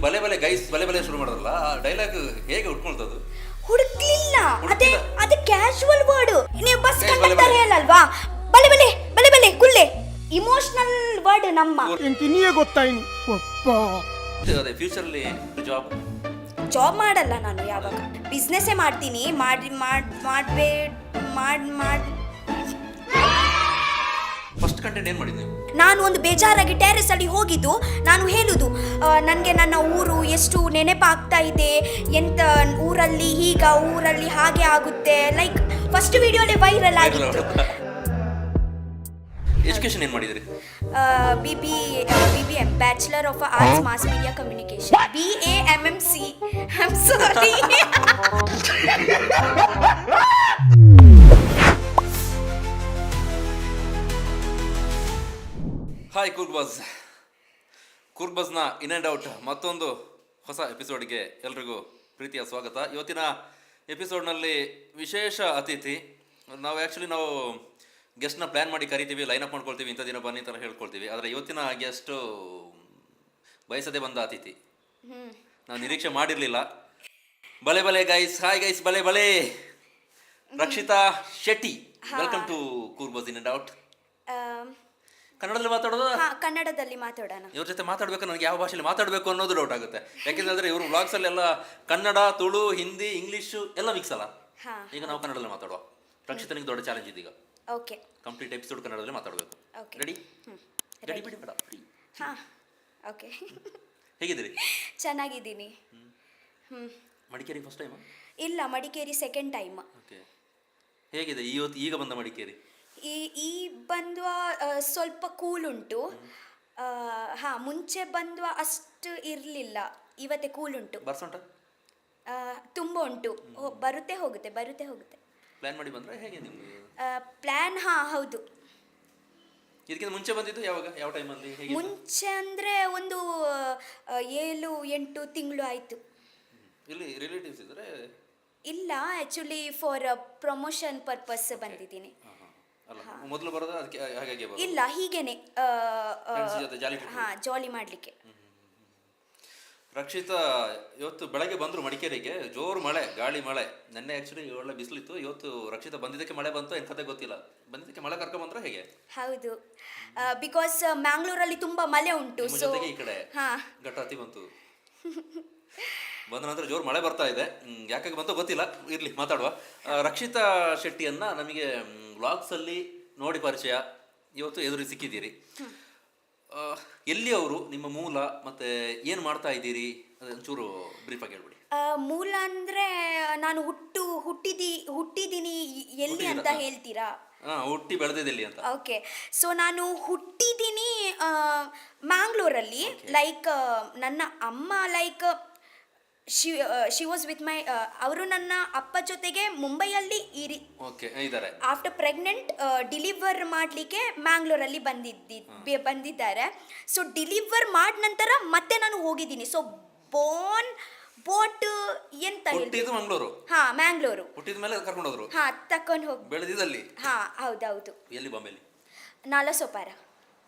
ಬಲೆ ಬಲೆ ಗೈಸ್ ಬಲೆ ಬಲೆ ಶುರು ಮಾಡಿದ್ರಲ್ಲ ಆ ಡೈಲಾಗ್ ಹೇಗೆ ಉಟ್ಕೊಳ್ತದ್ದು? ಹುಡುಕ್ಲಿಲ್ಲ, ಅದೇ ಹುಡುಕ್ಲಿಲ್ಲ. ಅದೇ ಕ್ಯಾಶುವಲ್ ವರ್ಡ್. ನೀವು ಬಸ್ Guys, ಬಲೆ ಕಂಡಕ್ಟರ್ ಬಲೆ. ಹೇಳಲ್ವಾ, ಬಲೆ ಬಲೆ ಬಲೆ ಬಲೆ ಕುಳ್ಳೆ, ಇಮೋಷನಲ್ ವರ್ಡ್ ನಮ್ಮ. ಎಂತಿನಿಯೇ ಗೊತ್ತಾಯ್ನಿ ಒಪ್ಪ. ಅದೇ ಫ್ಯೂಚರ್ ಅಲ್ಲಿ ಜಾಬ್ ಜಾಬ್ ಮಾಡಲ್ಲ ನಾನು, ಯಾವಾಗ ಬಿಸ್ನೆಸ್ಸೇ ಮಾಡ್ತೀನಿ. ಫಸ್ಟ್ ಕಂಟೆಂಟ್ ಏನ್ ಮಾಡಿದ್ವಿ? ನಾನು ಒಂದು ಬೇಜಾರಾಗಿ ಟೆರೆಸ್ ಅಲ್ಲಿ ಹೋಗಿದ್ದು, ನಾನು ಹೇಳುದು ನನಗೆ ನನ್ನ ಊರು ಎಷ್ಟು ನೆನಪಾಗ್ತಾ ಇದೆ, ಎಂತ ಊರಲ್ಲಿ ಹೀಗ ಊರಲ್ಲಿ ಹಾಗೆ ಆಗುತ್ತೆ. ಲೈಕ್ ಫಸ್ಟ್ ವಿಡಿಯೋಲೆ ವೈರಲ್ ಆಗಿತ್ತು. ಎಜುಕೇಶನ್ ಏನ್ ಮಾಡಿದ್ರಿ? BBM bachelor of arts mass media communication, BAMMC. I am sorry. Hi ಕೂರ್ಬಜ್ನ ಇನ್ ಆ್ಯಂಡ್ ಔಟ್ ಮತ್ತೊಂದು ಹೊಸ ಎಪಿಸೋಡ್ಗೆ ಎಲ್ರಿಗೂ ಪ್ರೀತಿಯ ಸ್ವಾಗತ. ಇವತ್ತಿನ ಎಪಿಸೋಡ್ನಲ್ಲಿ ವಿಶೇಷ ಅತಿಥಿ. ನಾವು ಗೆಸ್ಟ್ನ ಪ್ಲ್ಯಾನ್ ಮಾಡಿ ಕರಿತೀವಿ, ಲೈನಪ್ ಮಾಡ್ಕೊಳ್ತೀವಿ, ಇಂಥ ದಿನ ಬನ್ನಿ ಥರ ಹೇಳ್ಕೊಳ್ತೀವಿ. ಆದರೆ ಇವತ್ತಿನ ಗೆಸ್ಟು ಬಯಸದೆ ಬಂದ ಅತಿಥಿ, ನಾವು ನಿರೀಕ್ಷೆ ಮಾಡಿರಲಿಲ್ಲ. ಬಲೆ ಬಲೆ ಗೈಸ್, ಹಾಯ್ ಗೈಸ್, ಬಲೆ ಬಲೆ. Rakshita Shetty, welcome to Koorbaz in and out. ಕನ್ನಡದಲ್ಲಿ ಮಾತಾಡೋದು? ಕನ್ನಡದಲ್ಲಿ ಮಾತಾಡೋಣ. ಇವ್ರ ಜೊತೆ ಮಾತಾಡಬೇಕು, ನನಗೆ ಯಾವ ಭಾಷೆಯಲ್ಲಿ ಮಾತಾಡಬೇಕು ಅನ್ನೋದು ಡೌಟ್ ಆಗುತ್ತೆ. ಯಾಕೆಂದ್ರೆ ಇವರು ವ್ಲಾಗ್ಸಲ್ಲಿ ಎಲ್ಲ ಕನ್ನಡ, ತುಳು, ಹಿಂದಿ, ಇಂಗ್ಲೀಷು ಎಲ್ಲ ಮಿಕ್ಸ್ ಅಲ್ಲ. ಈಗ ನಾವು ಕನ್ನಡದಲ್ಲಿ ಮಾತಾಡುವ. ರಕ್ಷಿತನಿಗೆ ದೊಡ್ಡ ಚಾಲೆಂಜ್ ಇದೀಗ. ಓಕೆ, ಕಂಪ್ಲೀಟ್ ಎಪಿಸೋಡ್ ಕನ್ನಡದಲ್ಲಿ ಮಾತಾಡಬೇಕು. Okay, ready? ರೆಡಿ ಬಿಡಿ ಬೇಡ. ಹಾಂ, ಓಕೆ. ಹೇಗಿದ್ದೀರಿ? ಚೆನ್ನಾಗಿದ್ದೀನಿ. Madikeri first time? ಇಲ್ಲ, ಮಡಿಕೇರಿ ಸೆಕೆಂಡ್ ಟೈಮ್. ಓಕೆ, ಹೇಗಿದೆ ಈಗ ಬಂದ ಮಡಿಕೇರಿ? ಈ ಬಂದ್ವ ಸ್ವಲ್ಪ ಕೂಲ್ ಉಂಟು. ಮುಂಚೆ ಬಂದ್ವ ಅಷ್ಟು ಇರಲಿಲ್ಲ, ಇವತ್ತೇ ಕೂಲ್ ಉಂಟು. ಬರ್ಸಂಟ ತುಂಬ ಉಂಟು. ಬರುತ್ತೆ ಹೋಗುತ್ತೆ. ಪ್ಲಾನ್ ಮಾಡಿ ಬಂದ್ರೆ ಹೇಗೆ ನಿಮ್ಗೆ ಪ್ಲ್ಯಾನ್? ಹೌದು. ಇದಕ್ಕಿಂತ ಮುಂಚೆ ಬಂದಿದ್ದು ಯಾವಾಗ, ಯಾವ ಟೈಮಲ್ಲಿ, ಹೇಗೆ? ಮುಂಚೆ ಅಂದರೆ ಒಂದು 7-8 ತಿಂಗಳು ಆಯಿತು. ಇಲ್ಲಿ ರಿಲೇಟಿವ್ಸ್ ಇದ್ರೆ? ಇಲ್ಲ, ಆ್ಯಕ್ಚುಲಿ ಫಾರ್ ಪ್ರಮೋಷನ್ ಪರ್ಪಸ್ ಬಂದಿದ್ದೀನಿ. ಅಲ್ಲ, ಮೊದಲು ಬರೋದು ಅದಕ್ಕೆ ಹಾಗಾಗಿ ಬರೋದು? ಇಲ್ಲ, ಹೀಗೇನೆ ಜಾಲಿ ಮಾಡಲಿಕ್ಕೆ. ರಕ್ಷಿತಾ ಇವತ್ತು ಬೆಳಗ್ಗೆ ಬಂದರು ಮಡಿಕೇರಿಗೆ. ಜೋರು ಮಳೆ, ಗಾಳಿ ಮಳೆ. ನೆನ್ನೆ ಆ್ಯಕ್ಚುಲಿ ಒಳ್ಳೆ ಬಿಸಿಲಿತ್ತು. ಇವತ್ತು ರಕ್ಷಿತಾ ಬಂದಿದ್ದಕ್ಕೆ ಮಳೆ ಬಂತು, ಏನು ಕತೆ ಗೊತ್ತಿಲ್ಲ. ಬಂದಿದ್ದಕ್ಕೆ ಮಳೆ ಕರ್ಕೊಂಡ್ಬಂದ್ರೆ ಹೇಗೆ? ಹೌದು, ಬಿಕಾಸ್ ಮ್ಯಾಂಗ್ಳೂರಲ್ಲಿ ತುಂಬಾ ಮಳೆ ಉಂಟು. ಸೊ ಈ ಕಡೆ ಘಟಾತಿ ಬಂತು. ಬಂದ ನಂತರ ಜೋರು ಮಳೆ ಬರ್ತಾ ಇದೆ. ಯಾಕಾಗಿ ಬಂತೋ ಗೊತ್ತಿಲ್ಲ, ಇರ್ಲಿ ಮಾತಾಡುವ. ರಕ್ಷಿತಾ ಶೆಟ್ಟಿಯನ್ನ ನಮಗೆ ವ್ಲಾಗ್ಸಲ್ಲಿ ನೋಡಿ ಪರಿಚಯ, ಇವತ್ತು ಎದುರು ಸಿಕ್ಕಿದ್ದೀರಿ. ಎಲ್ಲಿ ಅವರು, ನಿಮ್ಮ ಮೂಲ, ಮತ್ತೆ ಏನು ಮಾಡ್ತಾ ಇದ್ದೀರಿ, ಅದೊಂಚೂರು ಬ್ರೀಫ್ ಆಗಿ ಹೇಳ್ಬಿಡಿ. ಮೂಲ ಅಂದರೆ ನಾನು ಹುಟ್ಟಿದ್ದೀನಿ ಎಲ್ಲಿ ಅಂತ ಹೇಳ್ತೀರಾ? ಹುಟ್ಟಿ ಬೆಳೆದಿದ್ದೆಲ್ಲಿ ಅಂತ. ಓಕೆ, ಸೊ ನಾನು ಹುಟ್ಟಿದ್ದೀನಿ ಮ್ಯಾಂಗ್ಳೂರಲ್ಲಿ. ಲೈಕ್ ನನ್ನ ಅಮ್ಮ like she was with my, ಅವರು ನನ್ನ ಅಪ್ಪ ಜೊತೆಗೆ ಮುಂಬೈಯಲ್ಲಿ ಇದ್ದಾರೆ. ಆಫ್ಟರ್ ಪ್ರೆಗ್ನೆಂಟ್ ಡಿಲಿವರ್ ಮಾಡಲಿಕ್ಕೆ ಮ್ಯಾಂಗ್ಳೂರಲ್ಲಿ ಬಂದಿದ್ದಾರೆ. ಸೊ ಡಿಲಿವರ್ ಮಾಡಿದ ನಂತರ ಮತ್ತೆ ನಾನು ಹೋಗಿದ್ದೀನಿ. ಸೊ ಬೋಟ್ ಎಂತ ಹುಟ್ಟಿದ್ದು ಮಂಗಳೂರು? ಮ್ಯಾಂಗ್ಳೂರು. ಹುಟ್ಟಿದ ಮೇಲೆ ಕರ್ಕೊಂಡು ಹೋದ್ರು? ತಕೊಂಡು ಹೋಗಿ ಬೆಳೆದಿದ್ದಲ್ಲಿ? ಹೌದೌದು. ಎಲ್ಲಿ ಬಾಂಬೆಲಿ? ನಾಲಸೋಪಾರ.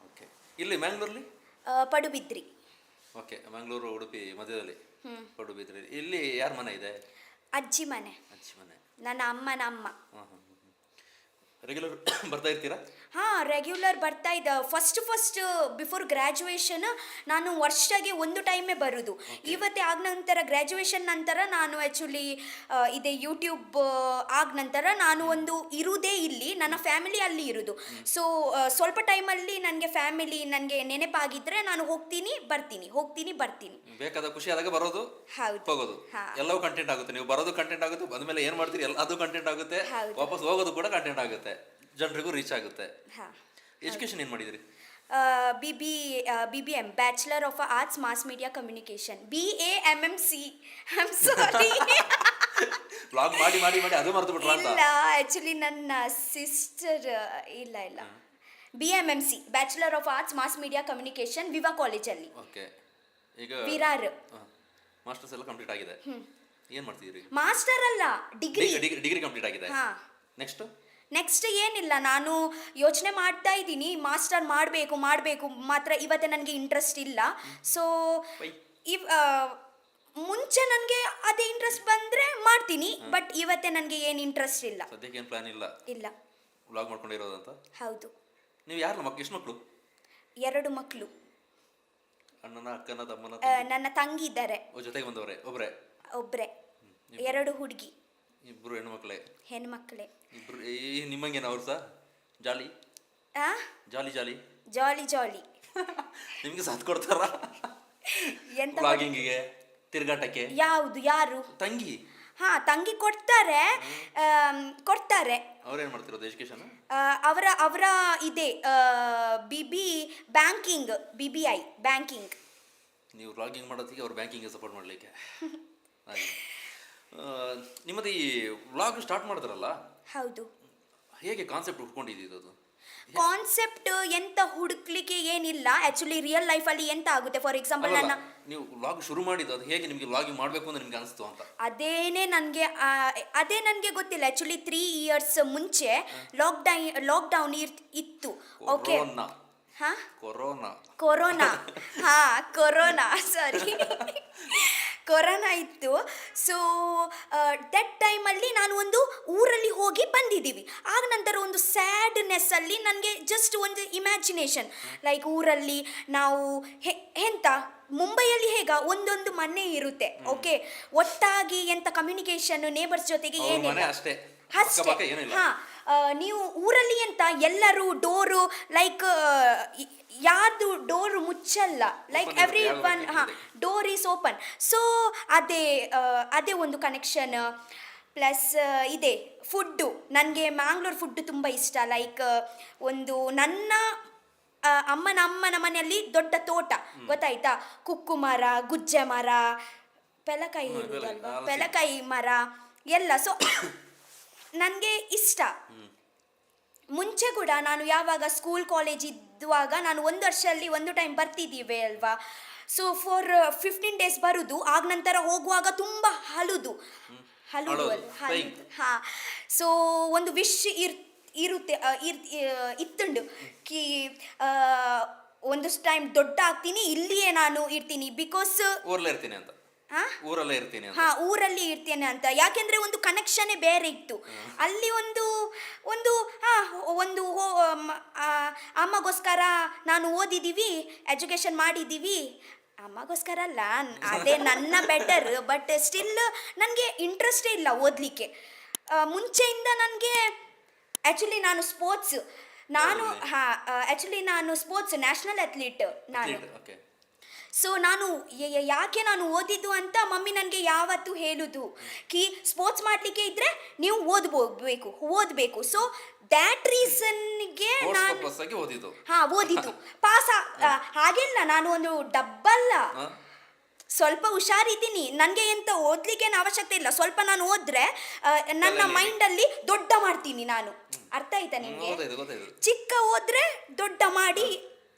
ಓಕೆ, ಇಲ್ಲಿ ಮ್ಯಾಂಗ್ಳೂರಲ್ಲಿ ಪಡುಬಿದ್ರಿ. ಓಕೆ, ಮಂಗಳೂರು ಉಡುಪಿ ಮಧ್ಯದಲ್ಲಿ ಪಡುಬಿದ್ರಿ. ಇಲ್ಲಿ ಯಾರ ಮನೆ ಇದೆ? ಅಜ್ಜಿ ಮನೆ. ನನ್ನ ಅಮ್ಮನ ಅಮ್ಮ. ರೆಗ್ಯುಲರ್ ಬರ್ತಾ ಇರ್ತೀರಾ? ರೆಗ್ಯುಲರ್ ಬರ್ತಾ ಇದ್ದ. ಫಸ್ಟ್ ಬಿಫೋರ್ ಗ್ರ್ಯಾಜುಯೇಷನ್ ನಾನು ವರ್ಷಗೆ ಒಂದು ಟೈಮೇ ಬರೋದು. ಇವತ್ತೇ ಆದ ನಂತರ, ಗ್ರ್ಯಾಜುಯೇಷನ್ ನಂತರ ನಾನು ಆ್ಯಕ್ಚುಲಿ ಇದೆ ಯೂಟ್ಯೂಬ್ ಆದ ನಂತರ ನಾನು ಇರುವುದೇ ಇಲ್ಲಿ, ನನ್ನ ಫ್ಯಾಮಿಲಿ ಅಲ್ಲಿ ಇರೋದು. ಸೊ ಸ್ವಲ್ಪ ಟೈಮಲ್ಲಿ ನನಗೆ ನೆನಪಾಗಿದ್ರೆ ನಾನು ಹೋಗ್ತೀನಿ ಬರ್ತೀನಿ. ಬೇಕಾದ ಖುಷಿ ಆದಾಗ ಬರೋದು, ಹೋಗೋದು, ಎಲ್ಲವೂ ಕಂಟೆಂಟ್ ಆಗುತ್ತೆ. ನೀವು ಬರೋದು ಕಂಟೆಂಟ್ ಆಗುತ್ತೆ, ಬಂದ ಮೇಲೆ ಏನು ಮಾಡ್ತೀರಿ ಅದು ಕಂಟೆಂಟ್ ಆಗುತ್ತೆ, ವಾಪಸ್ ಹೋಗೋದು ಕೂಡ ಕಂಟೆಂಟ್ ಆಗುತ್ತೆ, ಜನರಿಗೂ ರೀಚ್ ಆಗುತ್ತೆ. ಎಜುಕೇಶನ್ ಏನು ಮಾಡಿದ್ರಿ? BBM bachelor of arts mass media communication, BAMMC. I am sorry. Vlog ಮಾಡಿ ಅದು ಮರೆತು ಬಿಟ್ರಾ ಅಂತ? ಇಲ್ಲ, ಆ್ಯಕ್ಚುಲಿ ನನ್ನ ಸಿಸ್ಟರ್. ಇಲ್ಲ BMMC bachelor of arts mass media communication, Viva ಕಾಲೇಜಲ್ಲಿ. ಓಕೆ, ಈಗ ವಿರಾರ್ ಮಾಸ್ಟರ್ಸ್ ಎಲ್ಲ ಕಂಪ್ಲೀಟ್ ಆಗಿದೆ. ಏನು ಮಾಡ್ತಿದ್ದೀರಿ? ಮಾಸ್ಟರ್ ಅಲ್ಲ, ಡಿಗ್ರಿ ಕಂಪ್ಲೀಟ್ ಆಗಿದೆ. ನೆಕ್ಸ್ಟ್ ಏನಿಲ್ಲ, ನಾನು ಯೋಚನೆ ಮಾಡ್ತಾ ಇದ್ದೀನಿ ಮಾಸ್ಟರ್ ಮಾಡಬೇಕು ಮಾತ್ರ ಇವತ್ತೇ ನನಗೆ ಇಂಟ್ರೆಸ್ಟ್ ಇಲ್ಲ. ಸೊ ಇವ್ ಮುಂಚೆ ನನಗೆ ಅದೇ ಇಂಟ್ರೆಸ್ಟ್ ಬಂದರೆ ಮಾಡ್ತೀನಿ, ಬಟ್ ಇವತ್ತೇ ನನಗೆ ಏನು ಇಂಟ್ರೆಸ್ಟ್ ಇಲ್ಲ. ಸದ್ಯಕ್ಕೆ ಏನು ಪ್ಲಾನ್ ಇಲ್ಲ ಇಲ್ಲ. ವ್ಲಾಗ್ ಮಾಡ್ಕೊಂಡಿರೋದಂತ. ಹೌದು. ನೀವು ಯಾರಲ್ಲ ಮಕ್ಕಳು, ಎಷ್ಟು ಮಕ್ಕಳು? 2 ಮಕ್ಕಳು. ಅಣ್ಣನ, ಅಕ್ಕನ, ತಮ್ಮನ? ನನ್ನ ತಂಗಿ ಇದ್ದಾರೆ. ಜೊತೆಗೆ ಬಂದವರೇ? ಒಬ್ಬರೇ? ಒಬ್ಬರೇ. 2 ಹುಡುಗಿ. ಇಬ್ಬರು ಹೆಣ್ಮಕ್ಳೇ? ಹೆಣ್ಮಕ್ಳೇ. ಇಬ್ಬರು ನಿಮ್ಮಂಗೇನ ಅವ್ರು ಸಹ ಜಾಲಿ ಆ ಜಾಲಿ ಜಾಲಿ ಜಾಲಿ ಜಾಲಿ. ನಿಮಗೆ ಸಾಥ್ ಕೊಡ್ತಾರ ಎಂತ ವ್ಲಾಗಿಂಗಿಗೆ, ತಿರುಗಾಟಕ್ಕೆ? ಯಾವುದು? ಯಾರು? ತಂಗಿ. ಹಾ, ತಂಗಿ ಕೊಡ್ತಾರೆ. ಕೊಡ್ತಾರೆ. ಅವ್ರೇನು ಮಾಡ್ತಿರೋದು? ಎಜುಕೇಶನ್? ಅವರ ಅವರ ಇದೆ BBI ಬ್ಯಾಂಕಿಂಗ್. ನೀವು ವ್ಲಾಗಿಂಗ್ ಮಾಡೋದಕ್ಕೆ ಅವ್ರು ಬ್ಯಾಂಕಿಂಗ್ಗೆ ಸಪೋರ್ಟ್ ಮಾಡಲಿಕ್ಕೆ. ನಿಮ್ಮದು ಈ ವ್ಲಾಗ್ ಸ್ಟಾರ್ಟ್ ಮಾಡಿದ್ರಲ್ಲ, ಹೌದು. ಹೇಗೆ ಕಾನ್ಸೆಪ್ಟ್ ಹುಡ್ಕೊಂಡಿದ್ದು ಅದು? ಕಾನ್ಸೆಪ್ಟ್ ಎಂತ ಹುಡುಕ್ಲಿಕ್ಕೆ ಏನಿಲ್ಲ. ಆ್ಯಕ್ಚುಲಿ ರಿಯಲ್ ಲೈಫಲ್ಲಿ ಎಂತ ಆಗುತ್ತೆ, ಫಾರ್ ಎಕ್ಸಾಂಪಲ್ ನನ್ನ ನೀವು ವ್ಲಾಗ್ ಶುರು ಮಾಡಿದ್ದು ಅದು ಹೇಗೆ ನಿಮಗೆ ವ್ಲಾಗಿಂಗ್ ಮಾಡಬೇಕು ಅಂತ ನಿಮ್ಗೆ ಅನಿಸ್ತು ಅಂತ? ಅದೇ ನನಗೆ ಗೊತ್ತಿಲ್ಲ. ಆ್ಯಕ್ಚುಲಿ 3 ಇಯರ್ಸ್ ಮುಂಚೆ ಲಾಕ್ಡೌನ್ ಇತ್ತು. ಓಕೆ. ಹಾಂ, ಕೊರೋನಾ. ಸಾರಿ, ಕೊರೋನಾ ಇತ್ತು. ಸೊ ದಟ್ ಟೈಮಲ್ಲಿ ನಾನು ಒಂದು ಊರಲ್ಲಿ ಹೋಗಿ ಬಂದಿದ್ದೀವಿ. ಆಗ ನಂತರ ಒಂದು ಸ್ಯಾಡ್ನೆಸ್ಸಲ್ಲಿ ನನಗೆ ಜಸ್ಟ್ ಒಂದು ಇಮ್ಯಾಜಿನೇಷನ್, ಲೈಕ್ ಊರಲ್ಲಿ ನಾವು ಎಂತ ಮುಂಬೈಯಲ್ಲಿ ಒಂದೊಂದು ಮನೆ ಇರುತ್ತೆ. ಓಕೆ, ಒಟ್ಟಾಗಿ ಎಂತ ಕಮ್ಯುನಿಕೇಶನ್ ನೇಬರ್ಸ್ ಜೊತೆಗೆ ಏನಿಲ್ಲ ಅಷ್ಟೇ. ಹಾ, ನೀವು ಊರಲ್ಲಿ ಎಂತ ಎಲ್ಲರೂ ಡೋರು ಲೈಕ್ ಯಾರ್ದು ಡೋರು ಮುಚ್ಚಲ್ಲ, ಲೈಕ್ ಎವ್ರಿ ಒನ್. ಹಾಂ, ಡೋರ್ ಈಸ್ ಓಪನ್. ಸೊ ಅದೇ ಒಂದು ಕನೆಕ್ಷನ್. ಪ್ಲಸ್ ಇದೆ ಫುಡ್ಡು. ನನಗೆ ಮ್ಯಾಂಗ್ಳೂರ್ ಫುಡ್ಡು ತುಂಬ ಇಷ್ಟ. ಲೈಕ್ ಒಂದು ನನ್ನ ಅಮ್ಮನ ಮನೆಯಲ್ಲಿ ದೊಡ್ಡ ತೋಟ, ಗೊತ್ತಾಯ್ತಾ? ಕುಕ್ಕು ಮರ, ಗುಜ್ಜೆ ಮರ, ಪೆಲಕಾಯಿ ಇರುವುದಲ್ವಾ, ಪೆಲಕಾಯಿ ಮರ ಎಲ್ಲ. ಸೊ ನನಗೆ ಇಷ್ಟ. ಮುಂಚೆ ಕೂಡ ನಾನು ಯಾವಾಗ ಸ್ಕೂಲ್ ಕಾಲೇಜ್ ಇದ್ದುವಾಗ ನಾನು 1 ವರ್ಷದಲ್ಲಿ 1 ಟೈಮ್ ಬರ್ತಿದ್ದೀವಿ ಅಲ್ವಾ. ಸೊ ಫಾರ್ 15 days ಬರುದು. ಆಗ ನಂತರ ಹೋಗುವಾಗ ತುಂಬ ಹಲುದು ಹಾಂ. ಸೊ ಒಂದು ವಿಶ್ ಇರುತ್ತೆ ಇತ್ತುಂಡು ಕಿ ಒಂದು ಟೈಮ್ ದೊಡ್ಡ ಆಗ್ತೀನಿ, ಇಲ್ಲಿಯೇ ನಾನು ಇರ್ತೀನಿ. ಬಿಕಾಸ್ ಇರ್ತೀನಿ ಅಂತ. ಊರಲ್ಲೇ ಇರ್ತೀನಿ. ಹಾ, ಊರಲ್ಲಿ ಇರ್ತೇನೆ ಅಂತ. ಯಾಕೆಂದ್ರೆ ಒಂದು ಕನೆಕ್ಷನ್ನೇ ಬೇರೆ ಇತ್ತು ಅಲ್ಲಿ. ಒಂದು ಅಮ್ಮಗೋಸ್ಕರ ನಾನು ಓದಿದ್ದೀವಿ, ಎಜುಕೇಶನ್ ಮಾಡಿದ್ದೀವಿ. ಅಮ್ಮಗೋಸ್ಕರ ಅಲ್ಲ, ಅದೇ ನನ್ನ ಬೆಟರ್. ಬಟ್ ಸ್ಟಿಲ್ ನನಗೆ ಇಂಟ್ರೆಸ್ಟೇ ಇಲ್ಲ ಓದಲಿಕ್ಕೆ ಮುಂಚೆಯಿಂದ. ನನಗೆ ಆ್ಯಕ್ಚುಲಿ ನಾನು ಸ್ಪೋರ್ಟ್ಸ್ ನ್ಯಾಷನಲ್ ಅಥ್ಲೀಟ್ ನಾನು. ಸೊ ನಾನು ಯಾಕೆ ನಾನು ಓದಿದ್ದು ಅಂತ ಮಮ್ಮಿ ನನಗೆ ಯಾವತ್ತೂ ಹೇಳುದು ಸ್ಪೋರ್ಟ್ಸ್ ಮಾಡಲಿಕ್ಕೆ ಇದ್ದರೆ ನೀವು ಓದಬೇಕು. ಸೊ ದ್ಯಾಟ್ ರೀಸನ್ಗೆ ನಾನು ಓದಿದ್ದು ಪಾಸ್. ಹಾಗೆಲ್ಲ ನಾನು ಒಂದು ಡಬ್ಬಲ್ಲ, ಸ್ವಲ್ಪ ಹುಷಾರಿದ್ದೀನಿ. ನನಗೆ ಎಂತ ಓದ್ಲಿಕ್ಕೇನು ಅವಶ್ಯಕತೆ ಇಲ್ಲ. ಸ್ವಲ್ಪ ನಾನು ಓದಿದ್ರೆ ನನ್ನ ಮೈಂಡಲ್ಲಿ ದೊಡ್ಡ ಮಾಡ್ತೀನಿ ನಾನು. ಅರ್ಥ ಆಯ್ತಾ ನಿಮಗೆ? ಚಿಕ್ಕ ಓದ್ರೆ ದೊಡ್ಡ ಮಾಡಿ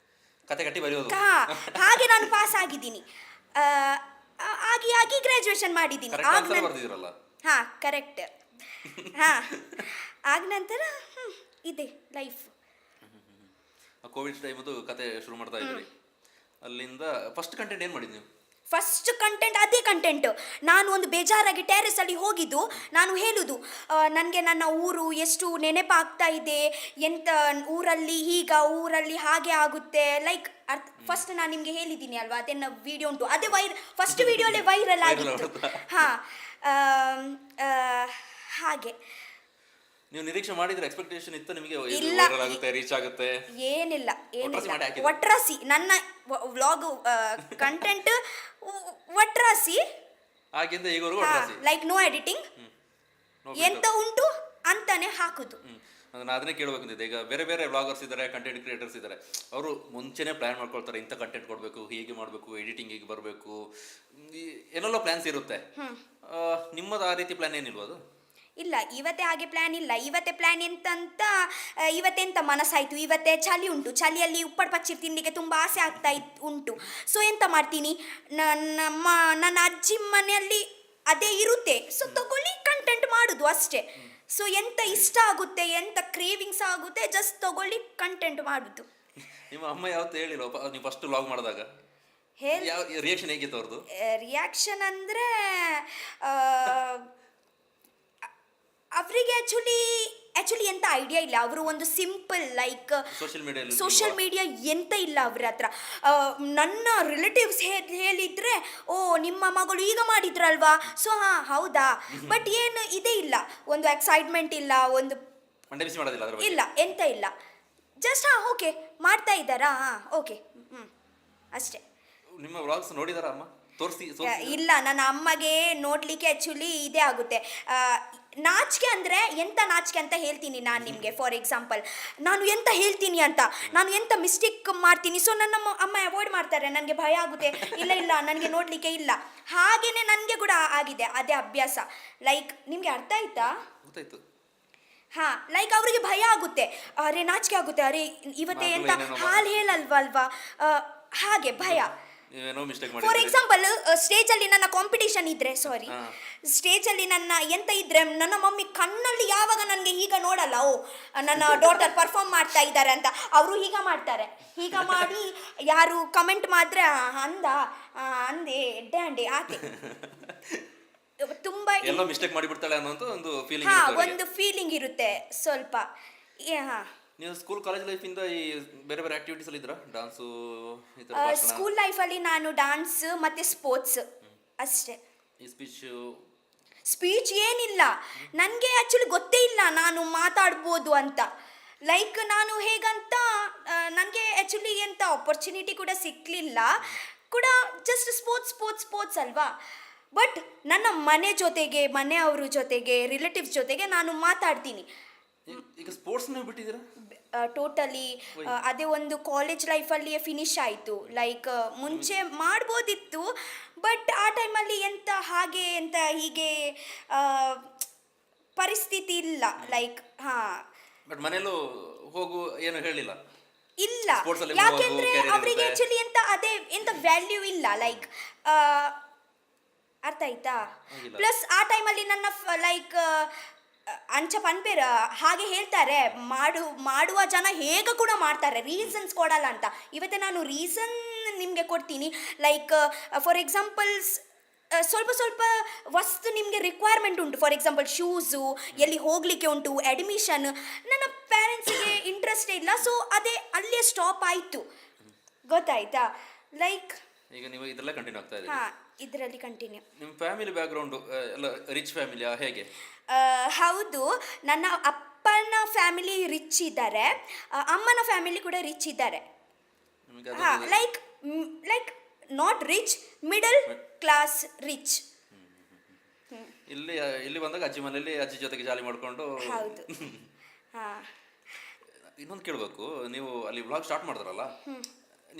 ಕತೆ ಕಟ್ಟಿ ಬರೆಯೋದು. ಹಾಗೆ ನಾನು ಪಾಸ್ ಆಗಿದ್ದೀನಿ. ಆಗಿ ಗ್ರಾಜುಯೇಷನ್ ಮಾಡಿದ್ದೀನಿ. ಹಾ, ಕರೆಕ್ಟ್. ಹಾ, ಆಗ ನಂತರ ಇದೆ ಲೈಫ್. ಕೋವಿಡ್ ಟೈಮದು ಕತೆ ಶುರು ಮಾಡ್ತಾ ಇದ್ರಿ. ಅಲ್ಲಿಂದ ಫಸ್ಟ್ ಕಂಟೆಂಟ್ ಏನು ಮಾಡಿದ್ವಿ ನೀವು? ಫಸ್ಟ್ ಕಂಟೆಂಟ್ ಅದೇ ಕಂಟೆಂಟ್. ನಾನು ಒಂದು ಬೇಜಾರಾಗಿ ಟೆರೆಸಲ್ಲಿ ಹೋಗಿದ್ದು. ನಾನು ಹೇಳುದು ನನಗೆ ನನ್ನ ಊರು ಎಷ್ಟು ನೆನಪಾಗ್ತಾ ಇದೆ, ಎಂತ ಊರಲ್ಲಿ ಹಾಗೆ ಆಗುತ್ತೆ. ಲೈಕ್ ಫಸ್ಟ್ ನಾನು ನಿಮಗೆ ಹೇಳಿದ್ದೀನಿ ಅಲ್ವಾ, ಅದನ್ನ ವಿಡಿಯೋ ಉಂಟು. ಅದೇ ಫಸ್ಟ್ ವಿಡಿಯೋಲೇ ವೈರಲ್ ಆಗಿತ್ತು. ಹಾಂ, ಹಾಗೆ. ನೀವು ನಿರೀಕ್ಷೆ ಮಾಡಿದ್ರೆ ಎಕ್ಸ್ಪೆಕ್ಟೇಷನ್ ಇತ್ತು ನಿಮಗೆ? ಇಲ್ಲ, ರೀಚ್ ಆಗುತ್ತೆ ಏನಿಲ್ಲ. ಒಟ್ರಾಸಿ ನನ್ನ ವ್ಲಾಗ್ ಕಂಟೆಂಟ್ ಒಟ್ರಾಸಿ. ಲೈಕ್ ನೋ ಎಡಿಟಿಂಗ್, ಎಂತ ಉಂಟು ಅಂತಾನೆ ಹಾಕುದು. ನಾನು ಅದನ್ನೇ ಕೇಳಬೇಕಂತಿದ್ದೆ. ಈಗ ಬೇರೆ ಬೇರೆ ವ್ಲಾಗರ್ಸ್ ಇದ್ದಾರೆ, ಕಂಟೆಂಟ್ ಕ್ರಿಯೇಟರ್ಸ್ ಇದ್ದಾರೆ. ಅವರು ಮುಂಚೆನೇ ಪ್ಲ್ಯಾನ್ ಮಾಡ್ಕೊಳ್ತಾರೆ, ಇಂಥ ಕಂಟೆಂಟ್ ಕೊಡಬೇಕು, ಹೀಗೆ ಮಾಡಬೇಕು, ಎಡಿಟಿಂಗ್ ಹೀಗೆ ಬರಬೇಕು, ಏನೆಲ್ಲೋ ಪ್ಲ್ಯಾನ್ಸ್ ಇರುತ್ತೆ. ನಿಮ್ಮದು ಆ ರೀತಿ ಪ್ಲ್ಯಾನ್ ಏನಿಲ್ವ? ಅದು ಇಲ್ಲ, ಇವತ್ತೇ ಹಾಗೆ ಪ್ಲ್ಯಾನ್ ಇಲ್ಲ. ಇವತ್ತೇ ಪ್ಲ್ಯಾನ್ ಎಂತಂತ ಇವತ್ತೆಂತ ಮನಸ್ಸಾಯಿತು, ಇವತ್ತೇ ಚಳಿ ಉಂಟು, ಚಳಿಯಲ್ಲಿ ಉಪ್ಪಟ್ಟು ಪಚ್ಚಿರ್ ತಿನ್ನಲಿಕ್ಕೆ ತುಂಬ ಆಸೆ ಆಗ್ತಾ ಉಂಟು. ಸೊ ಎಂತ ಮಾಡ್ತೀನಿ, ನನ್ನ ಅಜ್ಜಿ ಮನೆಯಲ್ಲಿ ಅದೇ ಇರುತ್ತೆ. ಸೊ ತಗೊಳ್ಳಿ ಕಂಟೆಂಟ್ ಮಾಡೋದು ಅಷ್ಟೇ. ಸೊ ಎಂತ ಇಷ್ಟ ಆಗುತ್ತೆ, ಎಂತ ಕ್ರೇವಿಂಗ್ಸ್ ಆಗುತ್ತೆ, ಜಸ್ಟ್ ತಗೊಳ್ಳಿ ಕಂಟೆಂಟ್ ಮಾಡೋದು. ನಿಮ್ಮ ಅಮ್ಮ ಯಾವತ್ತೂ ಹೇಳಿಲ್ಲ ನೀವು ಫಸ್ಟ್ ವ್ಲಾಗ್ ಮಾಡಿದಾಗ? ಯಾವ ರಿಯಾಕ್ಷನ್ ಹೇಗಿತ್ತು ಅವ್ರದ್ದು? ರಿಯಾಕ್ಷನ್ ಅಂದರೆ ಅವರಿಗೆ ಆ್ಯಕ್ಚುಲಿ ಎಂತ ಐಡಿಯಾ ಇಲ್ಲ. ಅವರು ಒಂದು ಸಿಂಪಲ್ ಲೈಕ್ ಸೋಷಿಯಲ್ ಮೀಡಿಯಾ ಎಂತ ಇಲ್ಲ ಅವ್ರ ಹತ್ರ. ನನ್ನ ರಿಲೇಟಿವ್ಸ್ ಹೇಳಿದರೆ, ಓ ನಿಮ್ಮ ಮಗಳು ಈಗ ಮಾಡಿದ್ರಲ್ವಾ, ಸೊ ಹಾಂ ಹೌದಾ, ಬಟ್ ಏನು ಇದೇ ಇಲ್ಲ, ಒಂದು ಎಕ್ಸೈಟ್ಮೆಂಟ್ ಇಲ್ಲ, ಒಂದು ಮಂಡೆ ಬಿಸಿ ಮಾಡೋದಿಲ್ಲ ಅದ್ರ ಬಗ್ಗೆ? ಇಲ್ಲ, ಎಂತ ಇಲ್ಲ. ಜಸ್ಟ್ ಹಾಂ ಓಕೆ ಮಾಡ್ತಾ ಇದ್ದಾರಾ, ಹಾಂ ಓಕೆ, ಅಷ್ಟೇ. ನಿಮ್ಮ ವ್ಲಾಗ್ಸ್ ನೋಡಿದಾರ ಅಮ್ಮ? ತೋರಿಸಿ ಇಲ್ಲ, ನನ್ನ ಅಮ್ಮಗೆ ನೋಡಲಿಕ್ಕೆ ಆ್ಯಕ್ಚುಲಿ ಇದೇ ಆಗುತ್ತೆ. ನಾಚಿಕೆ ಅಂದರೆ ಎಂಥ ನಾಚಿಕೆ ಅಂತ ಹೇಳ್ತೀನಿ ನಾನು ನಿಮಗೆ. ಫಾರ್ ಎಕ್ಸಾಂಪಲ್, ನಾನು ಎಂತ ಹೇಳ್ತೀನಿ ಅಂತ, ನಾನು ಎಂತ ಮಿಸ್ಟೇಕ್ ಮಾಡ್ತೀನಿ, ಸೊ ನನ್ನ ಅಮ್ಮ ಅವಾಯ್ಡ್ ಮಾಡ್ತಾರೆ, ನನಗೆ ಭಯ ಆಗುತ್ತೆ, ಇಲ್ಲ ನನಗೆ ನೋಡಲಿಕ್ಕೆ ಇಲ್ಲ. ಹಾಗೆಯೇ ನನಗೆ ಕೂಡ ಆಗಿದೆ ಅದೇ ಅಭ್ಯಾಸ. ಲೈಕ್ ನಿಮಗೆ ಅರ್ಥ ಆಯ್ತಾ? ಗೊತ್ತಾಯ್ತು. ಹಾಂ, ಲೈಕ್ ಅವರಿಗೆ ಭಯ ಆಗುತ್ತೆ, ಅರೆ ನಾಚಿಕೆ ಆಗುತ್ತೆ, ಅರೆ ಇವತ್ತೇ ಎಂತ ಹಾಲು ಹೇಳಲ್ವಲ್ವಾ, ಹಾಗೆ ಭಯ. ನೀವೇನೋ ಮಿಸ್ಟೇಕ್ ಫಾರ್ ಮಾಡಿ. ಎಕ್ಸಾಂಪಲ್, ಸ್ಟೇಜಲ್ಲಿ ನನ್ನ ಕಾಂಪಿಟೇಷನ್ ಇದ್ರೆ, ಸಾರಿ, ಸ್ಟೇಜಲ್ಲಿ ನನ್ನ ಎಂತ ಇದ್ರೆ, ನನ್ನ ಮಮ್ಮಿ ಕಣ್ಣಲ್ಲಿ ಯಾವಾಗ ನನಗೆ ಈಗ ನೋಡಲ್ಲ, ಓ ನನ್ನ ಡಾಟರ್ ಪರ್ಫಾರ್ಮ್ ಮಾಡ್ತಾ ಇದ್ದಾರೆ ಅಂತ, ಅವರು ಹೀಗ ಮಾಡ್ತಾರೆ, ಹೀಗ ಮಾಡಿ ಯಾರು ಕಮೆಂಟ್ ಮಾಡಿದ್ರೆ ಅಂದೆ ಎಡ್ಡೆ ಅಂಡೆ ಆಕೆ ತುಂಬ ಎಲ್ಲ ಮಿಸ್ಟೇಕ್ ಮಾಡಿಬಿಡ್ತಾಳೆ ಅನ್ನೋಂಥ ಒಂದು ಫೀಲಿಂಗ್ ಹಾಂ, ಇರುತ್ತೆ ಒಂದು ಫೀಲಿಂಗ್ ಇರುತ್ತೆ ಸ್ವಲ್ಪ. ಹಾಂ, ನೀವು ಸ್ಕೂಲ್ ಕಾಲೇಜ್ ಲೈಫಿಂದ ಈ ಬೇರೆ ಬೇರೆ ಆಕ್ಟಿವಿಟೀಸ್ ಅಲ್ಲಿ ಇದ್ರಾ? ಡಾನ್ಸು, ಈ ಥರ ಭಾಷಣ, ಸ್ಕೂಲ್ ಲೈಫಲ್ಲಿ ನಾನು ಡಾನ್ಸ್ ಮತ್ತು ಸ್ಪೋರ್ಟ್ಸ್ ಅಷ್ಟೇ. ಈ ಸ್ಪೀಚ್ ಏನಿಲ್ಲ, ನನಗೆ ಆ್ಯಕ್ಚುಲಿ ಗೊತ್ತೇ ಇಲ್ಲ ನಾನು ಮಾತಾಡ್ಬೋದು ಅಂತ. ಲೈಕ್ ನಾನು ಹೇಗಂತ ನನಗೆ ಆ್ಯಕ್ಚುಲಿ ಎಂಥ ಆಪರ್ಚುನಿಟಿ ಕೂಡ ಸಿಕ್ಕಲಿಲ್ಲ ಕೂಡ, ಜಸ್ಟ್ ಸ್ಪೋರ್ಟ್ಸ್ ಅಲ್ವಾ. ಬಟ್ ನನ್ನ ಮನೆ ಜೊತೆಗೆ, ಮನೆಯವ್ರ ಜೊತೆಗೆ, ರಿಲೇಟಿವ್ಸ್ ಜೊತೆಗೆ ನಾನು ಮಾತಾಡ್ತೀನಿ. ಈಗ ಸ್ಪೋರ್ಟ್ಸ್ ನೀವು ಬಿಟ್ಟಿದ್ದೀರಾ ಟೋಟಲಿ? ಅದೇ ಒಂದು ಕಾಲೇಜ್ ಲೈಫಲ್ಲಿಯೇ ಫಿನಿಶ್ ಆಯಿತು. ಲೈಕ್ ಮುಂಚೆ ಮಾಡ್ಬೋದಿತ್ತು, ಬಟ್ ಆ ಟೈಮಲ್ಲಿ ಎಂತ ಹಾಗೆ ಎಂತ ಹೀಗೆ ಪರಿಸ್ಥಿತಿ ಇಲ್ಲ. ಲೈಕ್ ಹಾಂ, ಬಟ್ ಮನೇಲೂ ಹೋಗು ಏನು ಹೇಳಿಲ್ಲ? ಇಲ್ಲ, ಯಾಕೆಂದ್ರೆ ಅವರಿಗೆ ಆ್ಯಕ್ಚುಲಿ ಎಂತ ಅದೇ ಎಂತ ವ್ಯಾಲ್ಯೂ ಇಲ್ಲ. ಲೈಕ್ ಅರ್ಥ ಆಯ್ತಾ? ಪ್ಲಸ್ ಆ ಟೈಮಲ್ಲಿ ನನ್ನ ಲೈಕ್ ಅಂಚ ಪನ್ಪೇರ ಹಾಗೆ ಹೇಳ್ತಾರೆ, ಮಾಡುವ ಜನ ಹೇಗೆ ಕೂಡ ಮಾಡ್ತಾರೆ, ರೀಸನ್ಸ್ ಕೊಡಲ್ಲ ಅಂತ. ಇವತ್ತೇ ನಾನು ರೀಸನ್ ನಿಮಗೆ ಕೊಡ್ತೀನಿ. ಲೈಕ್ ಫಾರ್ ಎಕ್ಸಾಂಪಲ್ಸ್, ಸ್ವಲ್ಪ ವಸ್ತು ನಿಮಗೆ ರಿಕ್ವೈರ್ಮೆಂಟ್ ಉಂಟು. ಫಾರ್ ಎಕ್ಸಾಂಪಲ್ ಶೂಸು, ಎಲ್ಲಿ ಹೋಗಲಿಕ್ಕೆ ಉಂಟು, ಅಡ್ಮಿಷನ್. ನನ್ನ ಪೇರೆಂಟ್ಸಿಗೆ ಇಂಟ್ರೆಸ್ಟ್ ಇಲ್ಲ, ಸೊ ಅದೇ ಅಲ್ಲೇ ಸ್ಟಾಪ್ ಆಯಿತು. ಗೊತ್ತಾಯ್ತಾ? ಲೈಕ್ ಈಗ ನೀವು ಇದರಲ್ಲೇ ಕಂಟಿನ್ಯೂ ಆಗ್ತಾ ಇದ್ದೀರಿ? ಹಾಂ, ಇದರಲ್ಲಿ ಕಂಟಿನ್ಯೂ. ನಿಮ್ಮ ಫ್ಯಾಮಿಲಿ ಬ್ಯಾಕ್ಗ್ರೌಂಡು ಎಲ್ಲ ರಿಚ್ ಫ್ಯಾಮಿಲಿಯಾ ಹೇಗೆ? ಹೌದು, ನನ್ನ ಅಪ್ಪನ ಫ್ಯಾಮಿಲಿ ರಿಚ್ ಇದ್ದಾರೆ, ಅಮ್ಮನ ಫ್ಯಾಮಿಲಿ ಕೂಡ ರಿಚ್ ಇದ್ದಾರೆ. ಹಾಂ, like not rich, middle class rich. ಇಲ್ಲಿ ಬಂದಾಗ ಅಜ್ಜಿ ಮನೆಯಲ್ಲಿ ಅಜ್ಜಿ ಜೊತೆಗೆ ಜಾಲಿ ಮಾಡಿಕೊಂಡು. ಹೌದು. ಹಾಂ, ಇನ್ನೊಂದು ಕೇಳಬೇಕು, ನೀವು ಅಲ್ಲಿ ವ್ಲಾಗ್ ಸ್ಟಾರ್ಟ್ ಮಾಡಿದ್ರಲ್ಲ,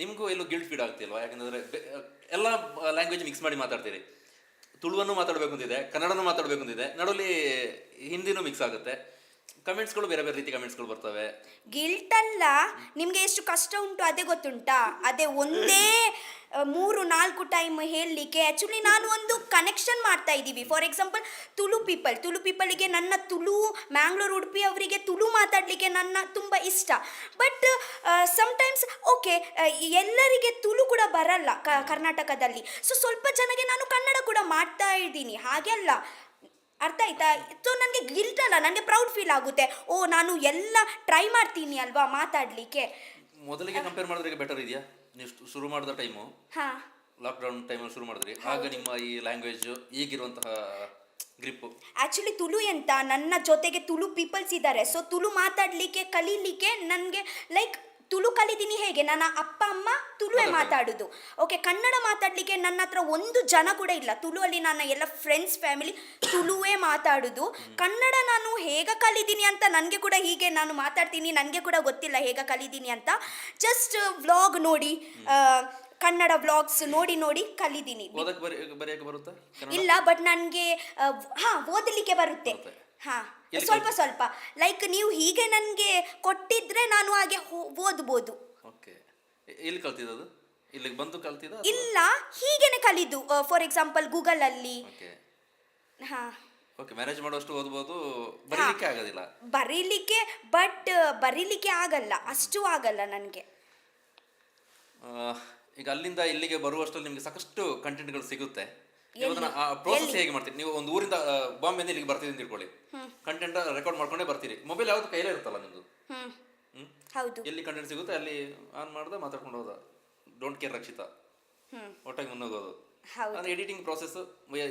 ನಿಮಗೂ ಎಲ್ಲೂ ಗಿಲ್ಟ್ ಫೀಡ್ ಆಗ್ತಿಲ್ವಾ? ಯಾಕಂದರೆ ಎಲ್ಲ ಲ್ಯಾಂಗ್ವೇಜ್ ಮಿಕ್ಸ್ ಮಾಡಿ ಮಾತಾಡ್ತೀರಿ. ತುಳುವನ್ನು ಮಾತಾಡಬೇಕು ಅಂತಿದೆ, ಕನ್ನಡನೂ ಮಾತಾಡಬೇಕು ಅಂತಿದೆ, ನಡುವಲ್ಲಿ ಹಿಂದಿನೂ ಮಿಕ್ಸ್ ಆಗುತ್ತೆ, ಕಮೆಂಟ್ಸ್ಗಳು ಬೇರೆ ಬೇರೆ ರೀತಿ ಕಮೆಂಟ್ಸ್ಗಳು ಬರ್ತವೆ. ಗಿಲ್ಟ್ ಅಲ್ಲ, ನಿಮಗೆ ಎಷ್ಟು ಕಷ್ಟ ಉಂಟು ಅದೇ ಗೊತ್ತುಂಟಾ? ಅದೇ ಒಂದೇ 3-4 ಟೈಮ್ ಹೇಳಲಿಕ್ಕೆ ಆ್ಯಕ್ಚುಲಿ ನಾನು ಒಂದು ಕನೆಕ್ಷನ್ ಮಾಡ್ತಾ ಇದ್ದೀವಿ. ಫಾರ್ ಎಕ್ಸಾಂಪಲ್, ತುಳು ಪೀಪಲಿಗೆ ನನ್ನ ತುಳು, ಮ್ಯಾಂಗ್ಳೂರು, ಉಡುಪಿ ಅವರಿಗೆ ತುಳು ಮಾತಾಡಲಿಕ್ಕೆ ನನ್ನ ತುಂಬ ಇಷ್ಟ. ಬಟ್ ಸಮ್ಟೈಮ್ಸ್ ಓಕೆ, ಎಲ್ಲರಿಗೆ ತುಳು ಕೂಡ ಬರಲ್ಲ ಕರ್ನಾಟಕದಲ್ಲಿ, ಸೊ ಸ್ವಲ್ಪ ಜನಗೆ ನಾನು ಕನ್ನಡ ಕೂಡ ಮಾಡ್ತಾ ಇದ್ದೀನಿ, ಹಾಗೆ ಅಲ್ಲ. ಅರ್ಥ ಆಯ್ತಾ? ಸೊ ನನಗೆ ಗಿಲ್ಟ್ ಅಲ್ಲ, ನನಗೆ ಪ್ರೌಡ್ ಫೀಲ್ ಆಗುತ್ತೆ, ಓ ನಾನು ಎಲ್ಲ ಟ್ರೈ ಮಾಡ್ತೀನಿ ಅಲ್ವಾ ಮಾತಾಡಲಿಕ್ಕೆ. ಮೊದಲಿಗೆ ಕಂಪೇರ್ ಮಾಡಿದ್ರೆ ಬೆಟರ್ ಇದೆಯಾ? ನೀವು ಶುರು ಮಾಡಿದ ಟೈಮು, ಹಾಂ, ಲಾಕ್ಡೌನ್ ಟೈಮಲ್ಲಿ ಶುರು ಮಾಡಿದ್ರಿ, ಆಗ ನಿಮ್ಮ ಈ ಲ್ಯಾಂಗ್ವೇಜ್ ಈಗಿರುವಂತಹ ಗ್ರಿಪ್ಪು? ಆ್ಯಕ್ಚುಲಿ ತುಳು ಎಂತ, ನನ್ನ ಜೊತೆಗೆ ತುಳು ಪೀಪಲ್ಸ್ ಇದ್ದಾರೆ, ಸೊ ತುಳು ಮಾತಾಡಲಿಕ್ಕೆ ಕಲೀಲಿಕ್ಕೆ ನನಗೆ ಲೈಕ್ ತುಳು ಕಲಿತೀನಿ. ಹೇಗೆ ನನ್ನ ಅಪ್ಪ ಅಮ್ಮ ತುಳುವೇ ಮಾತಾಡೋದು, ಓಕೆ. ಕನ್ನಡ ಮಾತಾಡಲಿಕ್ಕೆ ನನ್ನ ಹತ್ರ ಒಂದು ಜನ ಕೂಡ ಇಲ್ಲ. ತುಳುವಲ್ಲಿ ನನ್ನ ಎಲ್ಲ ಫ್ರೆಂಡ್ಸ್ ಫ್ಯಾಮಿಲಿ ತುಳುವೇ ಮಾತಾಡೋದು. ಕನ್ನಡ ನಾನು ಹೇಗೆ ಕಲಿತೀನಿ ಅಂತ ನನಗೆ ಕೂಡ, ಹೀಗೆ ನಾನು ಮಾತಾಡ್ತೀನಿ, ನನಗೆ ಕೂಡ ಗೊತ್ತಿಲ್ಲ ಹೇಗೆ ಕಲಿತೀನಿ ಅಂತ. ಜಸ್ಟ್ ವ್ಲಾಗ್ ನೋಡಿ, ಕನ್ನಡ ವ್ಲಾಗ್ಸ್ ನೋಡಿ ಕಲಿತೀನಿ. ಬರೆಯಕ್ಕೆ ಬರುತ್ತಾ? ಇಲ್ಲ, ಬಟ್ ನನಗೆ ಓದಲಿಕ್ಕೆ ಬರುತ್ತೆ. ಹಾಂ, ಸ್ವಲ್ಪ ಲೈಕ್ ನೀವು ಹೀಗೆ ನನಗೆ ಕೊಟ್ಟಿದ್ರೆ ನಾನು ಹಾಗೆ ಓದ್ಬೋದು. ಓಕೆ. ಎಲ್ಲಿ ಕಲ್ತಿದ್ದು? ಇಲ್ಲಿಗೆ ಬಂದು ಕಲ್ತಿದ್ದ? ಇಲ್ಲ, ಹೀಗೇನೆ ಕಲಿದು. ಫಾರ್ ಎಕ್ಸಾಂಪಲ್ ಗೂಗಲಲ್ಲಿ. ಓಕೆ. ಹಾಂ, ಓಕೆ. ಮ್ಯಾನೇಜ್ ಮಾಡೋಷ್ಟು ಓದ್ಬೋದು, ಬರೀಲಿಕ್ಕೆ ಆಗೋದಿಲ್ಲ. ಬರೀಲಿಕ್ಕೆ ಆಗಲ್ಲ, ಅಷ್ಟು ಆಗಲ್ಲ ನನಗೆ. ಈಗ ಅಲ್ಲಿಂದ ಇಲ್ಲಿಗೆ ಬರುವಷ್ಟರಲ್ಲಿ ನಿಮಗೆ ಸಾಕಷ್ಟು ಕಂಟೆಂಟ್ಗಳು ಸಿಗುತ್ತೆ. ನೀವು ಅದನ್ನ ಆ ಪ್ರೋಸೆಸ್ ಹೇಗೆ ಮಾಡ್ತೀರಿ? ನೀವು ಒಂದು ಊರಿಂದ ಬಾಂಬೆಯಿಂದ ಇಲ್ಲಿಗೆ ಬರ್ತೀರಿ ಅಂತ ತಿಳ್ಕೊಳ್ಳಿ, ಕಂಟೆಂಟ್ ರೆಕಾರ್ಡ್ ಮಾಡ್ಕೊಂಡೇ ಬರ್ತೀರಿ, ಮೊಬೈಲ್ ಯಾವ್ದು ಕೈಲೇ ಇರುತ್ತಲ್ಲ ನಿಮ್ದು. ಹೌದು. ಎಲ್ಲಿ ಕಂಟೆಂಟ್ ಸಿಗುತ್ತೆ ಅಲ್ಲಿ ಆನ್ ಮಾಡ್ದೆ ಮಾತಾಡ್ಕೊಂಡು ಹೋದ, ಡೋಂಟ್ ಕೇರ್ ರಕ್ಷಿತಾ, ಒಟ್ಟಾಗಿ ಮುನ್ನೋಗೋದು. ಹೌದು. ಎಡಿಟಿಂಗ್ ಪ್ರಾಸೆಸ್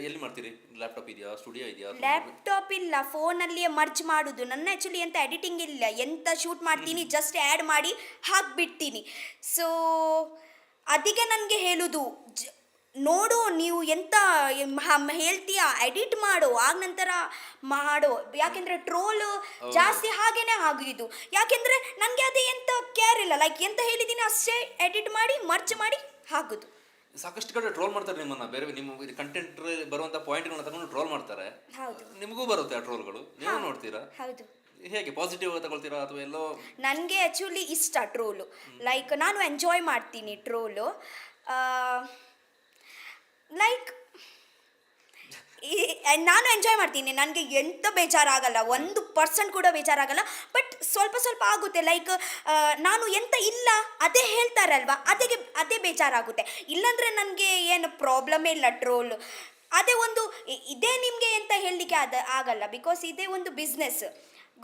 ಎಲ್ಲಿ ಮಾಡ್ತೀರಿ? ಲ್ಯಾಪ್ಟಾಪ್ ಇದೆಯಾ, ಸ್ಟುಡಿಯೋ ಇದೆಯಾ? ಲ್ಯಾಪ್ಟಾಪ್ ಇಲ್ಲ, ಫೋನಲ್ಲಿಯೇ ಮರ್ಜ್ ಮಾಡೋದು. ನನ್ನ ಆ್ಯಕ್ಚುಲಿ ಎಂತ ಎಡಿಟಿಂಗ್ ಇಲ್ಲ, ಎಂತ ಶೂಟ್ ಮಾಡ್ತೀನಿ ಜಸ್ಟ್ ಆ್ಯಡ್ ಮಾಡಿ ಹಾಕ್ಬಿಡ್ತೀನಿ. ಸೊ ಅದಕ್ಕೆ ನನಗೆ ಹೇಳೋದು, ನೋಡು ನೀವು ಎಂತ ಹೇಳ್ತೀಯ ಎಡಿಟ್ ಮಾಡು, ಆಗ ನಂತರ ಮಾಡೋ. ಯಾಕೆಂದರೆ ಟ್ರೋಲ್ ಜಾಸ್ತಿ ಹಾಗೇನೆ ಆಗಿದ್ದು. ಯಾಕೆಂದರೆ ನನಗೆ ಅದೇ ಎಂತ ಕೇರ್ ಇಲ್ಲ, ಲೈಕ್ ಎಂತ ಹೇಳಿದ್ದೀನಿ ಅಷ್ಟೇ ಎಡಿಟ್ ಮಾಡಿ ಮರ್ಚ್ ಮಾಡಿ ಹಾಕೋದು. ಸಾಕಷ್ಟು ಕಡೆ ಟ್ರೋಲ್ ಮಾಡ್ತಾರೆ ನಿಮ್ಮನ್ನ, ಬೇರೆ ನಿಮ್ಮ ಕಂಟೆಂಟ್ ಬರುವಂತ ಪಾಯಿಂಟ್ಗಳನ್ನ ತಗೊಂಡು ಟ್ರೋಲ್ ಮಾಡ್ತಾರೆ. ಹೌದು. ನಿಮಗೂ ಬರುತ್ತೆ ಆ ಟ್ರೋಲ್ಗಳು, ನೀವು ನೋಡ್ತೀರಾ? ಹೌದು. ಹೇಗೆ ಪಾಸಿಟಿವ್ ತಗೊಳ್ತೀರಾ ಅಥವಾ ಎಲ್ಲೋ? ನನಗೆ ಆ್ಯಕ್ಚುಲಿ ಇಷ್ಟ ಟ್ರೋಲು, ಲೈಕ್ ನಾನು ಎಂಜಾಯ್ ಮಾಡ್ತೀನಿ ಟ್ರೋಲು. ಲೈಕ್ ನಾನು ಎಂಜಾಯ್ ಮಾಡ್ತೀನಿ, ನನಗೆ ಎಂತ ಬೇಜಾರಾಗಲ್ಲ, 1% ಕೂಡ ಬೇಜಾರಾಗಲ್ಲ. ಬಟ್ ಸ್ವಲ್ಪ ಸ್ವಲ್ಪ ಆಗುತ್ತೆ, ಲೈಕ್ ನಾನು ಎಂತ ಇಲ್ಲ ಅದೇ ಹೇಳ್ತಾರಲ್ವ, ಅದೇ ಬೇಜಾರಾಗುತ್ತೆ. ಇಲ್ಲಾಂದರೆ ನನಗೆ ಏನು ಪ್ರಾಬ್ಲಮೇ ಇಲ್ಲ ಟ್ರೋಲ್. ಅದೇ ಒಂದು ಇದೇ ನಿಮಗೆ ಎಂತ ಹೇಳಲಿಕ್ಕೆ ಆಗಲ್ಲ, ಬಿಕಾಸ್ ಇದೇ ಒಂದು ಬಿಸ್ನೆಸ್,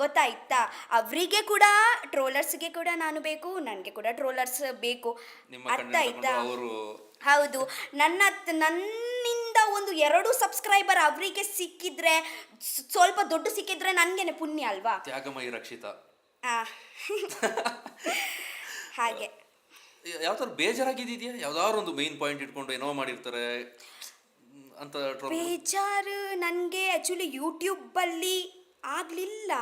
ಗೊತ್ತಾಯ್ತಾ? ಅವರಿಗೆ ಕೂಡ ಟ್ರೋಲರ್ಸ್ಗೆ ಕೂಡ ನಾನು ಬೇಕು, ನನಗೆ ಕೂಡ ಟ್ರೋಲರ್ಸ್ ಬೇಕು, ಅರ್ಥ ಆಯ್ತಾ? ಹೌದು. ನನ್ನಿಂದ ಒಂದು 2 ಸಬ್ಸ್ಕ್ರೈಬರ್ ಅವರಿಗೆ ಸಿಕ್ಕಿದ್ರೆ, ಸ್ವಲ್ಪ ದೊಡ್ಡ ಸಿಕ್ಕಿದ್ರೆ ನನಗೇನೆ ಪುಣ್ಯ ಅಲ್ವಾ? ತ್ಯಾಗಮಯಿ ರಕ್ಷಿತಾ. ಹಾಗೆ ಯಾವ ಥರ ಬೇಜಾರಾಗಿದೆಯಾ? ಯಾವ್ದಾದ್ರು ಒಂದು ಮೇನ್ ಪಾಯಿಂಟ್ ಇಟ್ಕೊಂಡು ಏನೋ ಮಾಡಿರ್ತಾರೆ ಅಂತ ಬೇಜಾರು ನನಗೆ ಆ್ಯಕ್ಚುಲಿ ಯೂಟ್ಯೂಬಲ್ಲಿ ಆಗಲಿಲ್ಲ.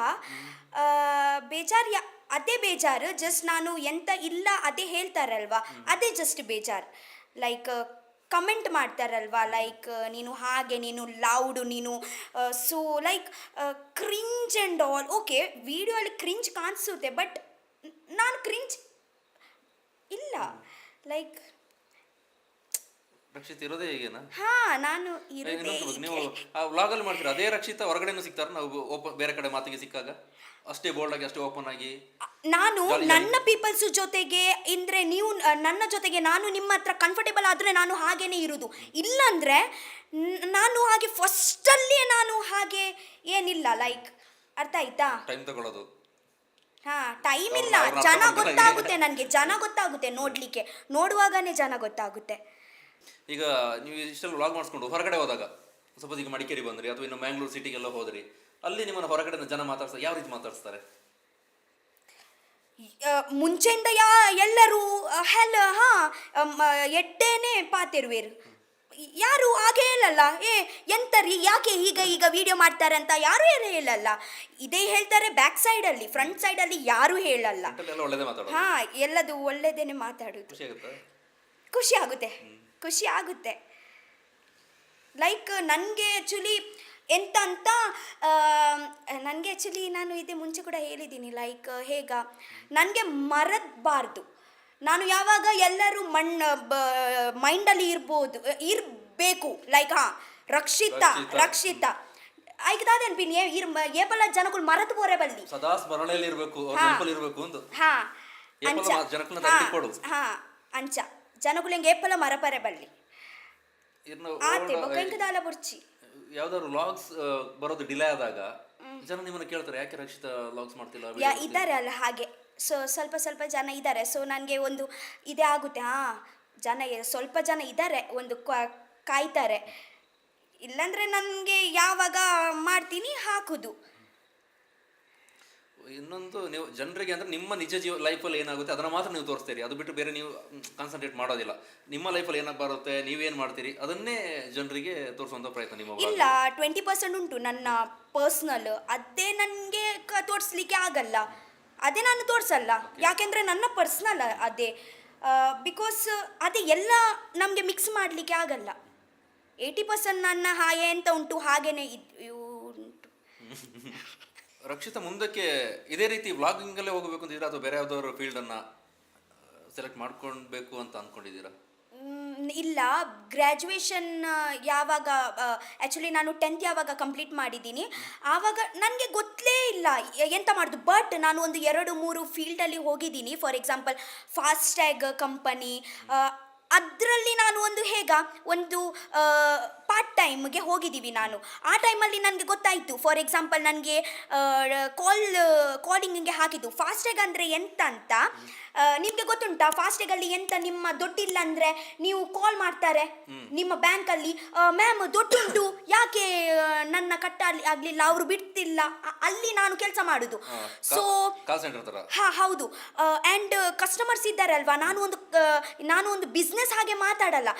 ಬೇಜಾರು ಅದೇ ಬೇಜಾರು, ಜಸ್ಟ್ ನಾನು ಎಂತ ಇಲ್ಲ ಅದೇ ಹೇಳ್ತಾರಲ್ವ, ಅದೇ ಜಸ್ಟ್ ಬೇಜಾರು. ಲೈಕ್ ಕಮೆಂಟ್ ಮಾಡ್ತಾರಲ್ವ, ಲೈಕ್ ನೀನು ಹಾಗೆ, ನೀನು ಲೌಡು, ನೀನು so like cringe and all. Okay, ವಿಡಿಯೋಲ್ಲಿ ಕ್ರಿಂಜ್ ಕಾಣಿಸುತ್ತೆ, ಬಟ್ ನಾನು ಕ್ರಿಂಜ್ ಇಲ್ಲ. ಲೈಕ್ ರಕ್ಷಿತ್ ಇರೋದೇ ಹೇಗೇನಾ? ಹಾ, ನಾನು ನೀವು ಆ ವ್ಲಾಗಲ್ಲಿ ಮಾಡ್ತೀರಾ ಅದೇ ರಕ್ಷಿತ ಹೊರಗಡೆನೂ ಸಿಗ್ತಾರೆ? ನಾವು ಬೇರೆ ಕಡೆ ಮಾತಿಗೆ ಸಿಕ್ಕಾಗ ಅಷ್ಟೇ ಬೋಲ್ಡ್ ಆಗಿ, ಅಷ್ಟೇ ಓಪನ್ ಆಗಿ ನಾನು ನನ್ನ ಪೀಪಲ್ಸ್ ಜೊತೆಗೆ ಅಂದ್ರೆ ನೀವು ನನ್ನ ಜೊತೆಗೆ ನಾನು ನಿಮ್ಮ ಹತ್ರ ಕಂಫರ್ಟೇಬಲ್ ಆದರೆ ನಾನು ಹಾಗೇನೆ ಇರೋದು. ಇಲ್ಲಾಂದ್ರೆ ನಾನು ಹಾಗೆ ಫಸ್ಟಲ್ಲಿ ನಾನು ಹಾಗೆ ಏನಿಲ್ಲ, ಲೈಕ್ ಅರ್ಥ ಆಯ್ತಾ? ಟೈಮ್ ತಗೊಳ್ಳೋದು. ಹಾ, ಟೈಮ್ ಇಲ್ಲ, ಜನ ಗೊತ್ತಾಗುತ್ತೆ ನನಗೆ, ಜನ ಗೊತ್ತಾಗುತ್ತೆ ನೋಡ್ಲಿಕ್ಕೆ, ನೋಡುವಾಗನೇ ಜನ ಗೊತ್ತಾಗುತ್ತೆ. ಈಗ ನೀವು ಇಷ್ಟೆಲ್ಲ ವ್ಲಾಗ್ ಮಾಡಿಸ್ಕೊಂಡು ಹೊರಗಡೆ ಹೋದಾಗ, ಸಪೋಸ್ ಈಗ ಮಡಿಕೇರಿ ಬಂದ್ರಿ ಅಥವಾ ಇನ್ನು ಮ್ಯಾಂಗ್ಳೂರ್ ಸಿಟಿಗೆಲ್ಲ ಹೋದ್ರಿ, ಅಲ್ಲಿ ನಿಮ್ಮನ್ನು ಹೊರಗಡೆ ಜನ ಮಾತಾಡ್ತಾರೆ, ಯಾವ ರೀತಿ ಮಾತಾಡ್ತಾರೆ? ಮುಂಚೆಯಿಂದ ಎಲ್ಲರೂ ಹೆಲ್ ಎಟ್ಟೇನೆ ಪಾತಿರುವೇರು, ಯಾರು ಹಾಗೆ ಹೇಳಲ್ಲ. ಎಂತರಿ ಯಾಕೆ ಈಗ ವಿಡಿಯೋ ಮಾಡ್ತಾರೆ ಅಂತ ಯಾರು ಹೇಳಲ್ಲ. ಇದೇ ಹೇಳ್ತಾರೆ ಬ್ಯಾಕ್ ಸೈಡಲ್ಲಿ, ಫ್ರಂಟ್ ಸೈಡಲ್ಲಿ ಯಾರು ಹೇಳಲ್ಲ. ಹಾ, ಎಲ್ಲದು ಒಳ್ಳೆದೇನೆ ಮಾತಾಡೋದು. ಖುಷಿ ಆಗುತ್ತೆ. ಲೈಕ್ ನನಗೆ ಆ್ಯಕ್ಚುಲಿ ಎಂತ ಅಂತ ನನಗೆ ಆ್ಯಕ್ಚುಲಿ ನಾನು ಇದೇ ಮುಂಚೆ ಕೂಡ ಹೇಳಿದ್ದೀನಿ, ಲೈಕ್ ನನಗೆ ಮರಬಾರ್ದು. ನಾನು ಯಾವಾಗ ಎಲ್ಲರೂ ಮೈಂಡಲ್ಲಿ ಇರಬೇಕು, ಲೈಕ್ ರಕ್ಷಿತಾ ಆಯ್ತದ ಅನ್ಪಿನಿ ಏಪಲ್ಲ ಜನಗಳು ಮರತು ಬೋರೆ ಬಲ್ಲಿ ಸದಾ ಸ್ಮರಣೆಯಲ್ಲಿ ಇರಬೇಕು ಅಂತ. ಹಾ, ಅಂಚ ಜನಗಳು ಹೆಂಗೆ ಏಪಲ್ಲ ಮರಪರೆ ಬಲ್ಲಿ ಆತೆ ಬೊಕ್ಕಂಕದಾಲ ಬುರ್ಚಿ. ಯಾವ್ದಾದ್ರು ವ್ಲಾಗ್ಸ್ ಬರೋದು ಡಿಲೇ ಆದಾಗ ಜನ ನಿಮ್ಮನ್ನ ಕೇಳ್ತಾರೆ, ಯಾಕೆ ರಕ್ಷಿತಾ ವ್ಲಾಗ್ಸ್ ಮಾಡ್ತಿಲ್ಲ? ಇದ್ದಾರೆ ಅಲ್ಲ ಹಾಗೆ, ಸೊ ಸ್ವಲ್ಪ ಜನ ಇದ್ದಾರೆ. ಸೊ ನನಗೆ ಒಂದು ಇದೇ ಆಗುತ್ತೆ, ಸ್ವಲ್ಪ ಜನ ಇದ್ದಾರೆ, ಒಂದು ಕಾಯ್ತಾರೆ. ಇಲ್ಲಾಂದ್ರೆ ನನಗೆ ಯಾವಾಗ ಮಾಡ್ತೀನಿ ಹಾಕೋದು. ಇನ್ನೊಂದು, ನೀವು ಜನರಿಗೆ ಅಂದ್ರೆ ನಿಮ್ಮ ನಿಜ ಲೈಫಲ್ಲಿ ಏನಾಗುತ್ತೆ ಅದನ್ನ ಮಾತ್ರ ನೀವು ತೋರಿಸ್ತೀರಿ, ಅದು ಬಿಟ್ಟು ಬೇರೆ ನೀವು ಕಾನ್ಸಂಟ್ರೇಟ್ ಮಾಡೋದಿಲ್ಲ. ನಿಮ್ಮ ಲೈಫಲ್ಲಿ ಏನಾಗ ಬರುತ್ತೆ, ನೀವೇನು ಮಾಡ್ತೀರಿ ಅದನ್ನೇ ಜನರಿಗೆ ತೋರಿಸುವಂಥ ಪ್ರಯತ್ನ ನಿಮ್ಮ ಇಲ್ಲ. 20% ಉಂಟು ನನ್ನ ಪರ್ಸ್ನಲ್, ಅದೇ ನನಗೆ ತೋರಿಸ್ಲಿಕ್ಕೆ ಆಗಲ್ಲ, ಅದೇ ನಾನು ತೋರಿಸಲ್ಲ. ಯಾಕೆಂದರೆ ನನ್ನ ಪರ್ಸ್ನಲ್ ಅದೇ, ಬಿಕಾಸ್ ಅದೇ ಎಲ್ಲ ನಮಗೆ ಮಿಕ್ಸ್ ಮಾಡಲಿಕ್ಕೆ ಆಗಲ್ಲ. 80% ನನ್ನ ಹಾಗೆ ಅಂತ ಉಂಟು, ಹಾಗೇನೆ ಉಂಟು. ರಕ್ಷಿತಾ, ಮುಂದಕ್ಕೆ ಇದೇ ರೀತಿ ವ್ಲಾಗಿಂಗಲ್ಲೇ ಹೋಗಬೇಕು ಅಂತಿದ್ದೀರಾ ಅಥವಾ ಬೇರೆ ಯಾವುದಾದ್ರು ಫೀಲ್ಡನ್ನು ಸೆಲೆಕ್ಟ್ ಮಾಡ್ಕೊಳ್ಬೇಕು ಅಂತ ಅಂದ್ಕೊಂಡಿದ್ದೀರಾ? ಇಲ್ಲ, ಗ್ರ್ಯಾಜುಯೇಷನ್ ಯಾವಾಗ ಆ್ಯಕ್ಚುಲಿ ನಾನು 10th ಯಾವಾಗ ಕಂಪ್ಲೀಟ್ ಮಾಡಿದ್ದೀನಿ ಆವಾಗ ನನಗೆ ಗೊತ್ತಲೇ ಇಲ್ಲ ಎಂತ ಮಾಡೋದು. ಬಟ್ ನಾನು ಒಂದು 2-3 ಫೀಲ್ಡಲ್ಲಿ ಹೋಗಿದ್ದೀನಿ. ಫಾರ್ ಎಕ್ಸಾಂಪಲ್ ಫಾಸ್ಟ್ಯಾಗ್ ಕಂಪನಿ, ಅದರಲ್ಲಿ ನಾನು ಒಂದು ಪಾರ್ಟ್ ಟೈಮ್ಗೆ ಹೋಗಿದ್ದೀವಿ ನಾನು. ಆ ಟೈಮಲ್ಲಿ ನನಗೆ ಗೊತ್ತಾಯಿತು. ಫಾರ್ ಎಕ್ಸಾಂಪಲ್ ನನಗೆ ಕಾಲಿಂಗಿಗೆ ಹಾಕಿದ್ದು ಫಾಸ್ಟ್ಯಾಗ್ ಅಂದರೆ ಎಂತ ಅಂತ. ನಿಮಗೆ ಗೊತ್ತುಂಟಾ ಫಾಸ್ಟ್ಯಾಗಲ್ಲಿ ಎಂತ? ನಿಮ್ಮ ದುಡ್ಡಿಲ್ಲ ಅಂದರೆ ನೀವು ಕಾಲ್ ಮಾಡ್ತಾರೆ ನಿಮ್ಮ ಬ್ಯಾಂಕಲ್ಲಿ, ಮ್ಯಾಮ್ ದುಡ್ಡುಂಟು ಯಾಕೆ ನನ್ನ ಆಗಲಿಲ್ಲ, ಅವರು ಬಿಡ್ತಿಲ್ಲ. ಅಲ್ಲಿ ನಾನು ಕೆಲಸ ಮಾಡೋದು. ಸೊ ಕಾಲ್ ಸೆಂಟರ್ ತರ. ಹೌದು. ಆ್ಯಂಡ್ ಕಸ್ಟಮರ್ಸ್ ಇದ್ದಾರೆ ಅಲ್ವಾ, ನಾನು ಒಂದು ಬಿಸ್ನೆಸ್ ಹಾಗೆ ಮಾತಾಡಲ್ಲ.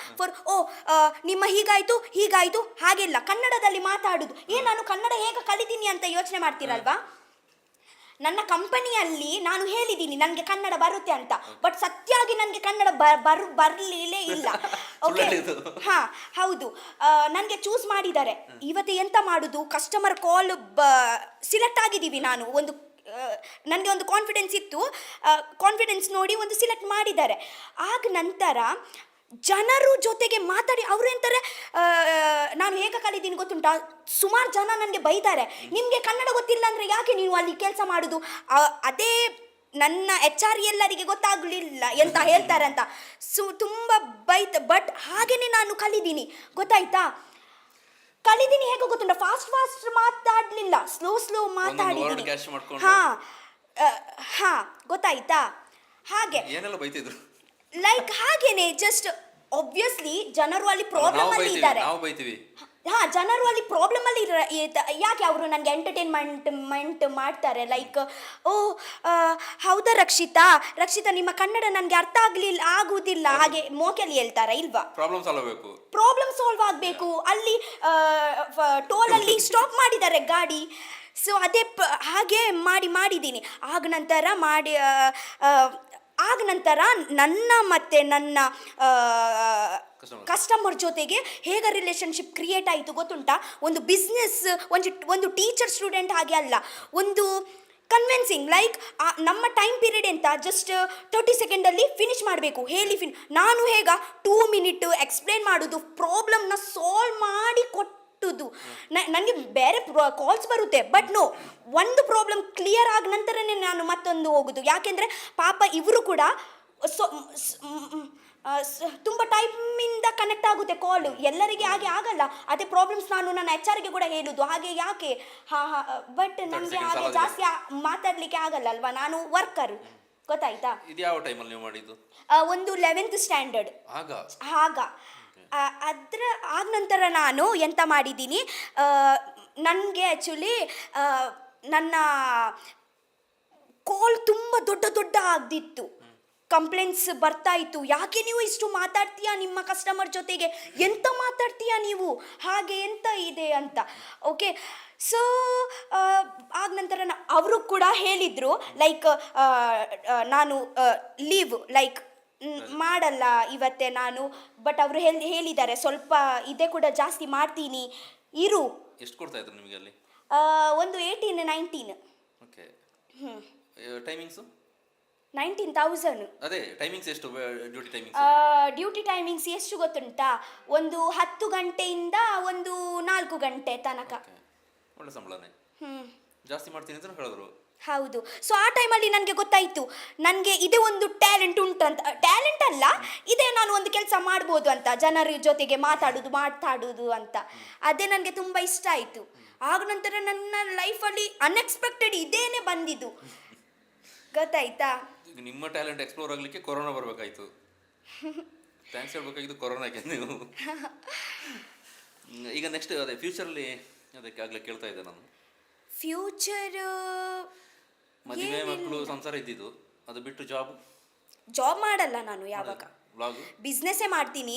ನಿಮ್ಮ ಹೀಗಾಯಿತು ಹಾಗೆಲ್ಲ ಕನ್ನಡದಲ್ಲಿ ಮಾತಾಡೋದು. ನಾನು ಕನ್ನಡ ಹೇಗೆ ಕಲಿತೀನಿ ಅಂತ ಯೋಚನೆ ಮಾಡ್ತೀರಲ್ವಾ. ನನ್ನ ಕಂಪನಿಯಲ್ಲಿ ನಾನು ಹೇಳಿದ್ದೀನಿ ನನಗೆ ಕನ್ನಡ ಬರುತ್ತೆ ಅಂತ, ಬಟ್ ಸತ್ಯವಾಗಿ ನನಗೆ ಕನ್ನಡ ಬರಲಿಲ್ಲೇ ಇಲ್ಲ. ಓಕೆ, ಹಾಂ ಹೌದು. ನನಗೆ ಚೂಸ್ ಮಾಡಿದ್ದಾರೆ. ಇವತ್ತು ಎಂತ ಮಾಡೋದು, ಕಸ್ಟಮರ್ ಕಾಲ್ ಸಿಲೆಕ್ಟ್ ಆಗಿದ್ದೀವಿ. ನಾನು ನನಗೆ ಒಂದು ಕಾನ್ಫಿಡೆನ್ಸ್ ಇತ್ತು. ಕಾನ್ಫಿಡೆನ್ಸ್ ನೋಡಿ ಒಂದು ಸಿಲೆಕ್ಟ್ ಮಾಡಿದ್ದಾರೆ. ಆಗ ನಂತರ ಜನರು ಜೊತೆಗೆ ಮಾತಾಡಿ ಅವರು ಎಂತಾರೆ, ನಾನು ಹೇಗೆ ಕಲಿತೀನಿ ಗೊತ್ತುಂಟಾ, ಸುಮಾರು ಜನ ನನಗೆ ಬೈತಾರೆ, ನಿಮಗೆ ಕನ್ನಡ ಗೊತ್ತಿಲ್ಲ ಅಂದರೆ ಯಾಕೆ ನೀವು ಅಲ್ಲಿ ಕೆಲಸ ಮಾಡೋದು. ಅದೇ ನನ್ನ HR ಎಲ್ಲರಿಗೆ ಗೊತ್ತಾಗಲಿಲ್ಲ ಎಂತ ಹೇಳ್ತಾರೆ ಅಂತ. ತುಂಬ ಬಟ್ ಹಾಗೆಯೇ ನಾನು ಕಲಿತೀನಿ, ಗೊತ್ತಾಯ್ತಾ. ಕಲಿತೀನಿ ಹೇಗೆ ಗೊತ್ತುಂಟಾ, ಫಾಸ್ಟ್ ಮಾತಾಡಲಿಲ್ಲ, ಸ್ಲೋ ಮಾತಾಡಿದ್ದೀನಿ. ಹಾಂ ಗೊತ್ತಾಯ್ತಾ. ಹಾಗೆ ಏನೆಲ್ಲ ಬೈತಿದ್ರು ಹಾಗೇನೆ ಜಸ್ಟ್ ಆಬ್ವಿಯಸ್ಲಿ ಜನರು ಅಲ್ಲಿ ಪ್ರಾಬ್ಲಮ್ ಅಲ್ಲಿ ಇದ್ದಾರೆ. ಜನರು ಅಲ್ಲಿ ಪ್ರಾಬ್ಲಮ್ ಅಲ್ಲಿ ಯಾಕೆ ಅವರು ನನಗೆ ಎಂಟರ್ಟೈನ್ಮೆಂಟ್ ಮಾಡ್ತಾರೆ. ಹೌದಾ ರಕ್ಷಿತಾ ನಿಮ್ಮ ಕನ್ನಡ ನನಗೆ ಅರ್ಥ ಆಗುವುದಿಲ್ಲ ಹಾಗೆ ಮೋಕೆಲಿ ಹೇಳ್ತಾರ ಇಲ್ವಾ. ಪ್ರಾಬ್ಲಮ್ ಸಾಲ್ವ್ ಆಗಬೇಕು. ಅಲ್ಲಿ ಟೋಲಲ್ಲಿ ಸ್ಟಾಪ್ ಮಾಡಿದ್ದಾರೆ ಗಾಡಿ. ಸೊ ಅದೇ ಹಾಗೆ ಮಾಡಿದ್ದೀನಿ. ಆಗ ನಂತರ ನನ್ನ ಮತ್ತು ನನ್ನ ಕಸ್ಟಮರ್ ಜೊತೆಗೆ ಹೇಗೆ ರಿಲೇಷನ್ಶಿಪ್ ಕ್ರಿಯೇಟ್ ಆಯಿತು ಗೊತ್ತುಂಟಾ. ಒಂದು ಬಿಸ್ನೆಸ್ ಒಂದು ಟೀಚರ್ ಸ್ಟೂಡೆಂಟ್ ಹಾಗೆ ಅಲ್ಲ, ಒಂದು ಕನ್ವಿನ್ಸಿಂಗ್ ನಮ್ಮ ಟೈಮ್ ಪೀರಿಯಡ್ ಅಂತ ಜಸ್ಟ್ 30 ಸೆಕೆಂಡಲ್ಲಿ ಫಿನಿಷ್ ಮಾಡಬೇಕು. ನಾನು ಹೇಗ 2 ಮಿನಿಟ್ ಎಕ್ಸ್ಪ್ಲೇನ್ ಮಾಡೋದು, ಪ್ರಾಬ್ಲಮ್ನ ಸಾಲ್ವ್ ಮಾಡಿ ಕೊಟ್ಟುದು. ನನಗೆ ಬೇರೆ ಕಾಲ್ಸ್ ಬರುತ್ತೆ, ಬಟ್ ಒಂದು ಪ್ರಾಬ್ಲಮ್ ಕ್ಲಿಯರ್ ಆದ ನಂತರನೇ ನಾನು ಮತ್ತೊಂದು ಹೋಗೋದು. ಯಾಕೆಂದರೆ ಪಾಪ ಇವರು ಕೂಡ ತುಂಬ ಟೈಮಿಂದ ಕನೆಕ್ಟ್ ಆಗುತ್ತೆ ಕಾಲು, ಎಲ್ಲರಿಗೆ ಹಾಗೆ ಆಗಲ್ಲ. ಅದೇ ಪ್ರಾಬ್ಲಮ್ಸ್ ನಾನು ನನ್ನ HR ಗೆ ಕೂಡ ಹೇಳೋದು ಹಾಗೆ ಯಾಕೆ. ಬಟ್ ನನಗೆ ಹಾಗೆ ಜಾಸ್ತಿ ಮಾತಾಡಲಿಕ್ಕೆ ಆಗಲ್ಲ ಅಲ್ವಾ, ನಾನು ವರ್ಕರ್, ಗೊತ್ತಾಯ್ತಾ. ಒಂದು 11th ಸ್ಟ್ಯಾಂಡರ್ಡ್ ಆಗ. ಆಗ ನಂತರ ನಾನು ಎಂತ ಮಾಡಿದ್ದೀನಿ, ನನಗೆ ಆ್ಯಕ್ಚುಲಿ ನನ್ನ ಕಾಲ್ ತುಂಬ ದೊಡ್ಡ ಆಗ್ದಿತ್ತು. ಕಂಪ್ಲೇಂಟ್ಸ್ ಬರ್ತಾ ಇತ್ತು, ಯಾಕೆ ನೀವು ಇಷ್ಟು ಮಾತಾಡ್ತೀಯಾ ನಿಮ್ಮ ಕಸ್ಟಮರ್ ಜೊತೆಗೆ, ಎಂತ ಮಾತಾಡ್ತೀಯಾ ನೀವು, ಹಾಗೆ ಎಂತ ಇದೆ ಅಂತ. ಓಕೆ, ಸೊ ಆಗ ನಂತರ ಅವರು ಕೂಡ ಹೇಳಿದರು ನಾನು ಲೀವ್ ಮಾಡಲ್ಲ ಇವತ್ತೇ ನಾನು. ಬಟ್ ಅವರು ಹೇಳಿದ್ದಾರೆ ಸ್ವಲ್ಪ ಇದೇ ಕೂಡ ಜಾಸ್ತಿ ಮಾಡ್ತೀನಿ ಇರು. ಎಷ್ಟು ಕೊಡ್ತಾ ಇದ್ರು ನಿಮಗೆ ಅಲ್ಲಿ? ಒಂದು 18-19. Okay, timings 19,000. ಅದೇ ಟೈಮಿಂಗ್ಸ್ ಎಷ್ಟು? ಡ್ಯೂಟಿ ಟೈಮಿಂಗ್ಸ್ ಎಷ್ಟು ಗೊತ್ತುಂಟಾ, ಒಂದು 10 ಗಂಟೆಯಿಂದ ಒಂದು 4 ಗಂಟೆ ತನಕ. ಒಳ್ಳೆ ಸಂಬಳನೇ. ಜಾಸ್ತಿ ಮಾಡ್ತೀನಿ ಅಂತ ಹೇಳಿದ್ರು. ಹೌದು. ಸೊ ಆ ಟೈಮಲ್ಲಿ ನನಗೆ ಗೊತ್ತಾಯಿತು, ನನಗೆ ಇದೇ ಒಂದು ಟ್ಯಾಲೆಂಟ್ ಉಂಟು ಅಂತ. ಟ್ಯಾಲೆಂಟ್ ಅಲ್ಲ, ಇದೇ ನಾನು ಒಂದು ಕೆಲಸ ಮಾಡ್ಬೋದು ಅಂತ, ಜನರ ಜೊತೆಗೆ ಮಾತಾಡೋದು ಅಂತ. ಅದೇ ನನಗೆ ತುಂಬ ಇಷ್ಟ ಆಯಿತು. ಆಗ ನಂತರ ನನ್ನ ಲೈಫಲ್ಲಿ ಅನ್ಎಕ್ಸ್ಪೆಕ್ಟೆಡ್ ಇದೇನೆ ಬಂದಿದ್ದು, ಗೊತ್ತಾಯ್ತಾ. ನಿಮ್ಮ ಟ್ಯಾಲೆಂಟ್ ಎಕ್ಸ್ಪ್ಲೋರ್ ಆಗಲಿಕ್ಕೆ ಕೊರೋನಾ ಬರಬೇಕಾಯ್ತು. ಥ್ಯಾಂಕ್ಸ್ ಹೇಳ್ಬೇಕಾಗಿದ್ದು ಕೊರೋನಾಕ್ಕೆ ನೀವು. ಈಗ ನೆಕ್ಸ್ಟ್ ಅದೇ ಫ್ಯೂಚರಲ್ಲಿ ಅದಕ್ಕೆ ಆಗಲೇ ಕೇಳ್ತಾ ಇದ್ದೆ ನಾನು. ಫ್ಯೂಚರ್ ಮದುವೆ ಮಕ್ಕಳು ಸಂಸಾರ ಇದ್ದಿದ್ದು, ಅದು ಬಿಟ್ಟು ಜಾಬ್ ಮಾಡಲ್ಲ ನಾನು ಯಾವಾಗ. ಬಿಸ್ನೆಸ್ಸೇ ಮಾಡ್ತೀನಿ.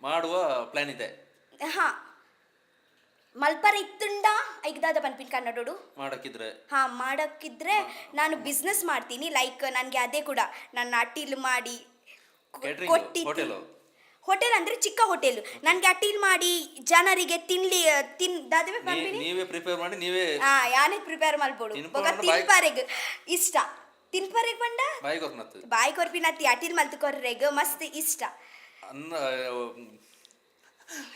ಮಾಡುವ ಪ್ಲಾನ್ ಇದೆ. ಹಾಂ, ಮಲ್ಪರ ಇತ್ತುಂಡ ಐಕ್ದಾದ ಪನ್ಪಿನ್ ಕನ್ನಡೋಡು ಮಾಡಕ್ಕಿದ್ರೆ ನಾನು ಬಿಸ್ನೆಸ್ ಮಾಡ್ತೀನಿ. ನನಗೆ ಅದೇ ಕೂಡ ನನ್ನ ಅಟೀಲ್ ಮಾಡಿ ಕೊಟ್ಟಿದ್ದು. ಹೋಟೆಲ್ ಅಂದರೆ ಚಿಕ್ಕ ಹೋಟೆಲ್. ನನಗೆ ಅಟೀಲ್ ಮಾಡಿ ಜನರಿಗೆ ನೀವೇ ಪ್ರಿಪೇರ್ ಮಾಡಿ ನೀವೇ ಯಾನೇ ಪ್ರಿಪೇರ್ ಮಾಡ್ಬೋದು. ತಿನ್ಪಾರೆಗ್ ಇಷ್ಟ. ತಿನ್ಪಾರೆಗ್ ಬಂಡ ಬಾಯಿ ಕೊರ್ಪಿನತ್ತಿ ಅಟೀಲ್ ಮಲ್ತು ಕೊರ್ರೆಗ್ ಮಸ್ತ್ ಇಷ್ಟ.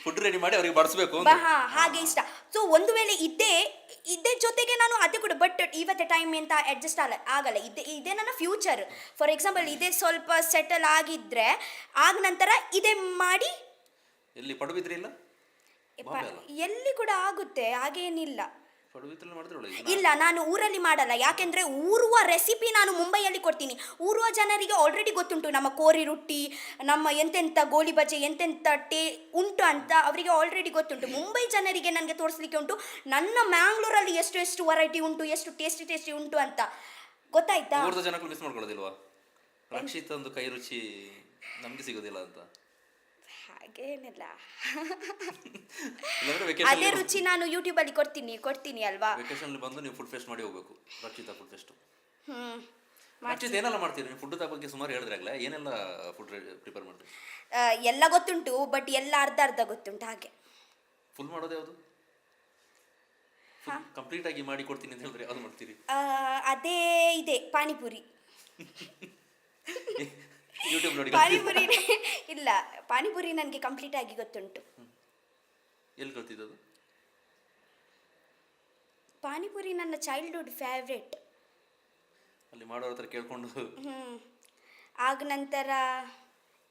ಫುಡ್ ರೆಡಿ ಮಾಡಿ ಅವ್ರಿಗೆ ಬಡಿಸ್ಬೇಕು ಹಾ ಹಾಗೆ ಇಷ್ಟ. ಸೊ ಒಂದು ವೇಳೆ ಇದೇ ಜೊತೆಗೆ ನಾನು ಅದೇ ಕೂಡ, ಬಟ್ ಇವತ್ತೆ ಟೈಮ್ ಅಂತ ಅಡ್ಜಸ್ಟ್ ಆಗಲ್ಲ. ಇದೇ ನನ್ನ ಫ್ಯೂಚರ್. ಫಾರ್ ಎಕ್ಸಾಂಪಲ್ ಇದೇ ಸ್ವಲ್ಪ ಸೆಟಲ್ ಆಗಿದ್ರೆ ಆಗ ನಂತರ ಇದೇ ಮಾಡಿ ಎಲ್ಲಿ ಪಡುಬಿದ್ರಿ ಇಲ್ಲ ಎಲ್ಲಿ ಕೂಡ ಆಗುತ್ತೆ, ಹಾಗೇನಿಲ್ಲ. ಪಡುಬಿದ್ರಲ್ಲಿ ಮಾಡಿದ್ರೆ ಒಳ್ಳೆ ಇಲ್ಲ, ನಾನು ಊರಲ್ಲಿ ಮಾಡಲ್ಲ. ಯಾಕೆಂದ್ರೆ ಊರುವ ರೆಸಿಪಿ ನಾನು ಮುಂಬೈಯಲ್ಲಿ ಕೊಡ್ತೀನಿ. ಊರುವ ಜನರಿಗೆ ಆಲ್ರೆಡಿ ಗೊತ್ತುಂಟು ನಮ್ಮ ಕೋರಿ ರೊಟ್ಟಿ, ನಮ್ಮ ಎಂತೆಂಥ ಗೋಳಿ ಬಜೆ ಎಂತೆಂಥ ಉಂಟು ಅಂತ ಅವರಿಗೆ ಆಲ್ರೆಡಿ ಗೊತ್ತುಂಟು. ಮುಂಬೈ ಜನರಿಗೆ ನನಗೆ ತೋರಿಸ್ಲಿಕ್ಕೆ ಉಂಟು ನನ್ನ ಮ್ಯಾಂಗ್ಳೂರಲ್ಲಿ ಎಷ್ಟು ವೆರೈಟಿ ಉಂಟು, ಎಷ್ಟು ಟೇಸ್ಟಿ ಉಂಟು ಅಂತ. ಗೊತ್ತಾಯ್ತಾ? ಊರದ ಜನಕ್ಕೂ ಮಿಸ್ ಮಾಡ್ಕೊಳ್ಳೋದಿಲ್ವಾ? ರಕ್ಷಿತ್ ಒಂದು ಕೈ ರುಚಿ ನಮ್ಗೆ ಸಿಗೋದಿಲ್ಲ ಅಂತ. ಹಾಗೇನಿಲ್ಲ, ಇಲ್ಲಾಂದ್ರೆ ಅದೇ ವೆಕೇಶನ್ ರುಚಿ ನಾನು ಯೂಟ್ಯೂಬಲ್ಲಿ ಕೊಡ್ತೀನಿ ಅಲ್ವಾ. ವೆಕೇಶನ್ ಬಂದು ನೀವು ಫುಡ್ ಫೆಸ್ಟ್ ಮಾಡಿ ಹೋಗ್ಬೇಕು. Rakshita food fest. ಹ್ಮ್ ರಕ್ಷಿತ್ ಏನೆಲ್ಲ ಮಾಡ್ತೀರಿ ನೀವು? ಫುಡ್ ಬಗ್ಗೆ ಸುಮಾರು ಹೇಳಿದ್ರಾಗಲೇ, ಏನೆಲ್ಲ ಫುಡ್ ಪ್ರಿಪೇರ್ ಮಾಡ್ತೀರಿ? ಎಲ್ಲ ಗೊತ್ತುಂಟು, ಬಟ್ ಎಲ್ಲ ಅರ್ಧ ಗೊತ್ತುಂಟು ಹಾಗೆ. ಫುಲ್ ಮಾಡೋದು ಯಾವುದು? ಕಂಪ್ಲೀಟ್ ಆಗಿ ಮಾಡಿ ಕೊಡ್ತೀನಿ ಅಂತ ಹೇಳಿದ್ರೆ ಯಾವ್ದು ಮಾಡ್ತೀರಿ? ಅದೇ ಇದೆ ಪಾನಿಪುರಿ. ಯೂಟ್ಯೂಬ್ ನೋಡಿ ಪಾನಿಪುರಿ ಇಲ್ಲ, ಪಾನಿಪುರಿ ನನಗೆ ಕಂಪ್ಲೀಟ್ ಆಗಿ ಗೊತ್ತುಂಟು. ಎಲ್ಲಿ ಕಲ್ತಿದ್ದದು? ಪಾನಿಪುರಿ ನನ್ನ ಚೈಲ್ಡ್ಹುಡ್ ಫೇವ್ರೇಟ್. ಅಲ್ಲಿ ಮಾಡೋರ ಹತ್ರ ಕೇಳ್ಕೊಂಡು. ಆಗ ನಂತರ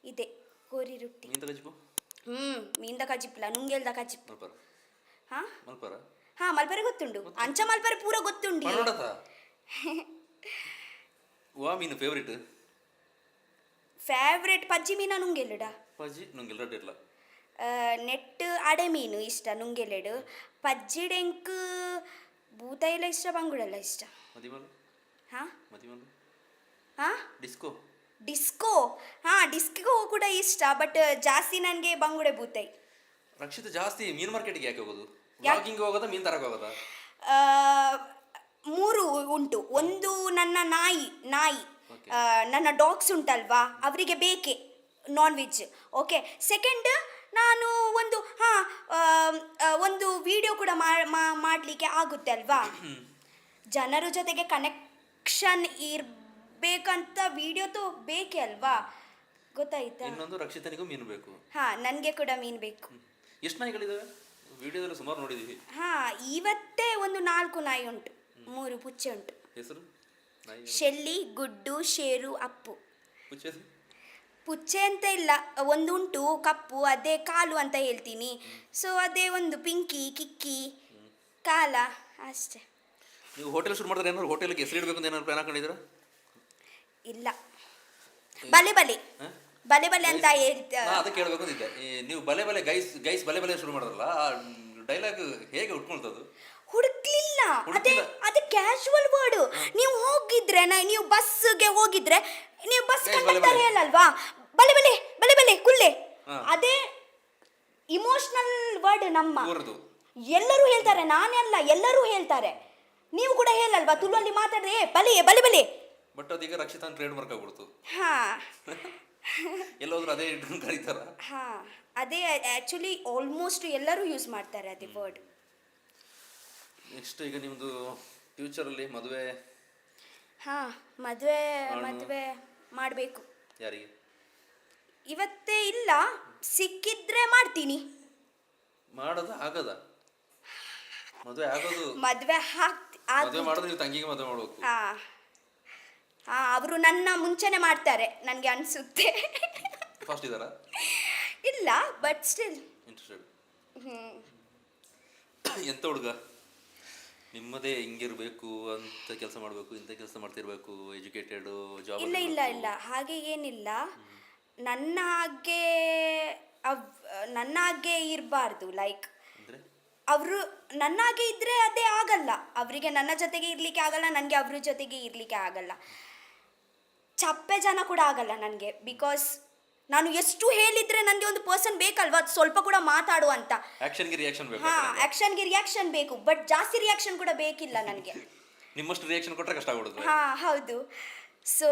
ಇದೆ ಕೋರಿ ರೊಟ್ಟಿ. ಮೀನ್ ತಗಜಿಪು? ಮೀಂದ ಕಜಿಪ್ಲ ನುಂಗೆಲ್ದ ಕಜಿಪ್. ಮಲ್ಪರ? ಹಾ ಮಲ್ಪರ? ಹಾ ಮಲ್ಪರೆ ಗೊತ್ತುಂಡು, ಅಂಚ ಮಲ್ಪರೆ ಪೂರ ಗೊತ್ತುಂಡಿ. ವಾ ಮೀನು ಫೇವ್ರೇಟ್? ಫೇವ್ರೇಟ್ ಪಜ್ಜಿ ಮೀನ ನುಂಗೆಲ್ಲುಡ. ಪಜ್ಜಿ ನುಂಗೆಲ್ಲ ಇರಲ್ಲ. ನೆಟ್ ಅಡೆ ಮೀನು ಇಷ್ಟ ನುಂಗೆಲೆಡು. ಪಜ್ಜಿಡೆಂಕ್ ಬೂತ ಎಲ್ಲ ಇಷ್ಟ, ಬಂಗುಡೆಲ್ಲ ಇಷ್ಟ. ಮದಿಮಲು? ಹಾ ಮದಿಮಲು? ಹಾ ಡಿಸ್ಕೋ ಡಿಸ್ಕೋ ಕೂಡ ಇಷ್ಟ, ಬಟ್ ಜಾಸ್ತಿ ನನಗೆ ಬಂಗುಡೆ ಬೂತೈ. ರಕ್ಷಿತ ಜಾಸ್ತಿ ಮೀನು ಮಾರ್ಕೆಟ್ಗೆ ಯಾಕೆ ಹೋಗೋದು? ವಾಕಿಂಗ್ ಹೋಗೋದಾ, ಮೀನು ತರಕ್ಕೆ ಹೋಗೋದಾ? ಮೂರು ಉಂಟು. ಒಂದು ನನ್ನ ನಾಯಿ ನನ್ನ ಡಾಗ್ಸ್ ಉಂಟಲ್ವಾ, ಅವರಿಗೆ ಬೇಕೆ ನಾನ್ ವೆಜ್. ಓಕೆ. ಸೆಕೆಂಡ್, ನಾನು ಒಂದು ವಿಡಿಯೋ ಕೂಡ ಮಾಡಲಿಕ್ಕೆ ಆಗುತ್ತೆ ಅಲ್ವಾ. ಜನರ ಜೊತೆಗೆ ಕನೆಕ್ಷನ್ ಇರಬೇಕಂತ ವಿಡಿಯೋ ಬೇಕೇ ಅಲ್ವಾ. ಗೊತ್ತಾಯ್ತಾ? ಇನ್ನೊಂದು ರಕ್ಷಿತನಿಗೂ ಮೀನು ಬೇಕು. ನನಗೆ ಕೂಡ ಮೀನು ಬೇಕು. ಎಷ್ಟು ನಾಯಿಗಳಿದಾವೆ? ವಿಡಿಯೋದಲ್ಲಿ ಸುಮಾರು ನೋಡಿದೀವಿ. ಇವತ್ತೇ ಒಂದು 4 ನಾಯಿ ಉಂಟು, 3 ಪುಚ್ಚೆ ಉಂಟು. ಹೆಸರು? ಶೆಲ್ಲಿ, ಗುಡ್ಡು, ಶೇರು, ಅಪ್ಪು. ಪುಚ್ಚೆ? ಪುಚ್ಚೆ ಅಂತ ಇಲ್ಲ, ಒಂದುಂಟು ಕಪ್ಪು, ಅದೇ ಕಾಲು ಅಂತ ಹೇಳ್ತೀನಿ. ಸೊ ಅದೇ ಒಂದು ಪಿಂಕಿ, ಕಿಕ್ಕಿ, ಕಾಲ ಅಷ್ಟೇ. ನೀವು ಹೋಟೆಲ್ ಶುರು ಮಾಡಿದ್ರೆ ಏನಾದ್ರು ಹೋಟೆಲ್ಗೆ ಹೆಸರು ಇಡಬೇಕು ಅಂತ ಏನಾದ್ರು ಪ್ಲಾನ್ ಹಾಕೊಂಡಿದ್ದೀರಾ? ಇಲ್ಲ, ಬಲೆ ಅಂತ ಅದಕ್ಕೆ ಕೇಳಬೇಕು ಅಂತಿದ್ದೆ. ನೀವು ಬಲೆ ಗೈಸ್ ಬಲೆ ಶುರು ಮಾಡಿದ್ರಲ್ಲ, ಆ ಡೈಲಾಗ್ ಹೇಗೆ ಉಟ್ಕೊಳ್ತದ್ದು? ಹುಡುಕ್ಲಿಲ್ಲ, ಅದೇ ಕ್ಯಾಶುವಲ್ ವರ್ಡ್. ನೀವು ಹೋಗಿದ್ರೆ, ನೀವು ಬಸ್ಗೆ ಹೋಗಿದ್ರೆ ನೀವು ಬಸ್ ಕಂಡಕ್ಟರ್ ಹೇಳಲ್ವಾ, ಬಲೆ ಕುಲ್ಲೆ, ಅದೇ ಇಮೋಷನಲ್ ವರ್ಡ್. ನಮ್ಮ ಎಲ್ಲರೂ ಹೇಳ್ತಾರೆ, ನಾನೆಲ್ಲ, ಎಲ್ಲರೂ ಹೇಳ್ತಾರೆ. ನೀವು ಕೂಡ ಹೇಳಲ್ವಾ, ತುಳುವಲ್ಲಿ ಮಾತಾಡಿದ್ರೆ ಬಲೆ. ಬಟ್ ಅದೀಗ ರಕ್ಷಿತಾನ್ ಟ್ರೇಡ್ ಮಾರ್ಕ್ ಆಗ್ಬಿಡ್ತು. ಹಾ ಎಲ್ಲೋದ್ರು ಅದೇ ಇಟ್ಕೊಂಡು ಕರೀತಾರ. ಅದೇ ಆಕ್ಚುಲಿ ಆಲ್ಮೋಸ್ಟ್ ಎಲ್ಲರೂ ಯೂಸ್ ಮಾಡ್ತಾರೆ ಅದೇ ವರ್ಡ್. ನೆಕ್ಸ್ಟ್, ಈಗ ನಿಮ್ದು ಫ್ಯೂಚರಲ್ಲಿ ಮದುವೆ? ಮದುವೆ ಮಾಡಬೇಕು. ಯಾರಿಗೆ? ಇವತ್ತೇ ಇಲ್ಲ, ಸಿಕ್ಕಿದ್ರೆ ಮಾಡ್ತೀನಿ. ಮಾಡೋದು ಆಗದ? ಮದುವೆ ಆಗೋದು? ಮದುವೆ ಮಾಡೋದು ನೀವು ತಂಗಿಗೆ ಮದುವೆ ಮಾಡಬೇಕು. ಅವರು ನನ್ನ ಮುಂಚೆನೆ ಮಾಡ್ತಾರೆ ನನಗೆ ಅನ್ಸುತ್ತೆ. ಫಾಸ್ಟ್ ಇದ್ದಾರಾ? ಇಲ್ಲ, ಬಟ್ ಸ್ಟಿಲ್ ಇಂಟ್ರೆಸ್ಟೆಡ್. ಎಂತ ಹುಡುಗ? ನಿಮ್ಮದೇ ಹಿಂಗಿರ್ಬೇಕು ಅಂತ ಕೆಲಸ ಮಾಡಬೇಕು, ಇಂಥ ಕೆಲಸ ಮಾಡ್ತಿರ್ಬೇಕು, ಎಜುಕೇಟೆಡ್ ಜಾಬ್? ಇಲ್ಲ, ಹಾಗೆ ಏನಿಲ್ಲ. ನನ್ನ ಹಾಗೆ ಇರಬಾರ್ದು. ಲೈಕ್ ಅವರು ನನ್ನ ಹಾಗೆ ಇದ್ರೆ ಅದೇ ಆಗಲ್ಲ. ಅವರಿಗೆ ನನ್ನ ಜೊತೆಗೆ ಇರ್ಲಿಕ್ಕೆ ಆಗಲ್ಲ, ನನಗೆ ಅವ್ರ ಜೊತೆಗೆ ಇರ್ಲಿಕ್ಕೆ ಆಗಲ್ಲ. ಚಪ್ಪೆ ಜನ ಕೂಡ ಆಗಲ್ಲ ನನಗೆ. ಬಿಕಾಸ್ ನಾನು ಎಷ್ಟು ಹೇಳಿದ್ರೆ ನನಗೆ ಒಂದು ಪರ್ಸನ್ ಬೇಕಲ್ವಾ, ಸ್ವಲ್ಪ ಕೂಡ ಮಾತಾಡುವಂತ. ಆಕ್ಷನ್ಗೆ ರಿಯಾಕ್ಷನ್ ಬೇಕು, ಬಟ್ ಜಾಸ್ತಿ ರಿಯಾಕ್ಷನ್ ಕೂಡ ಬೇಕಿಲ್ಲ ನನಗೆ. ನಿಮ್ಮಷ್ಟು ರಿಯಾಕ್ಷನ್ ಕೊಟ್ಟರೆ ಕಷ್ಟ ಆಗೋದು. ಹೌದು. ಸೊ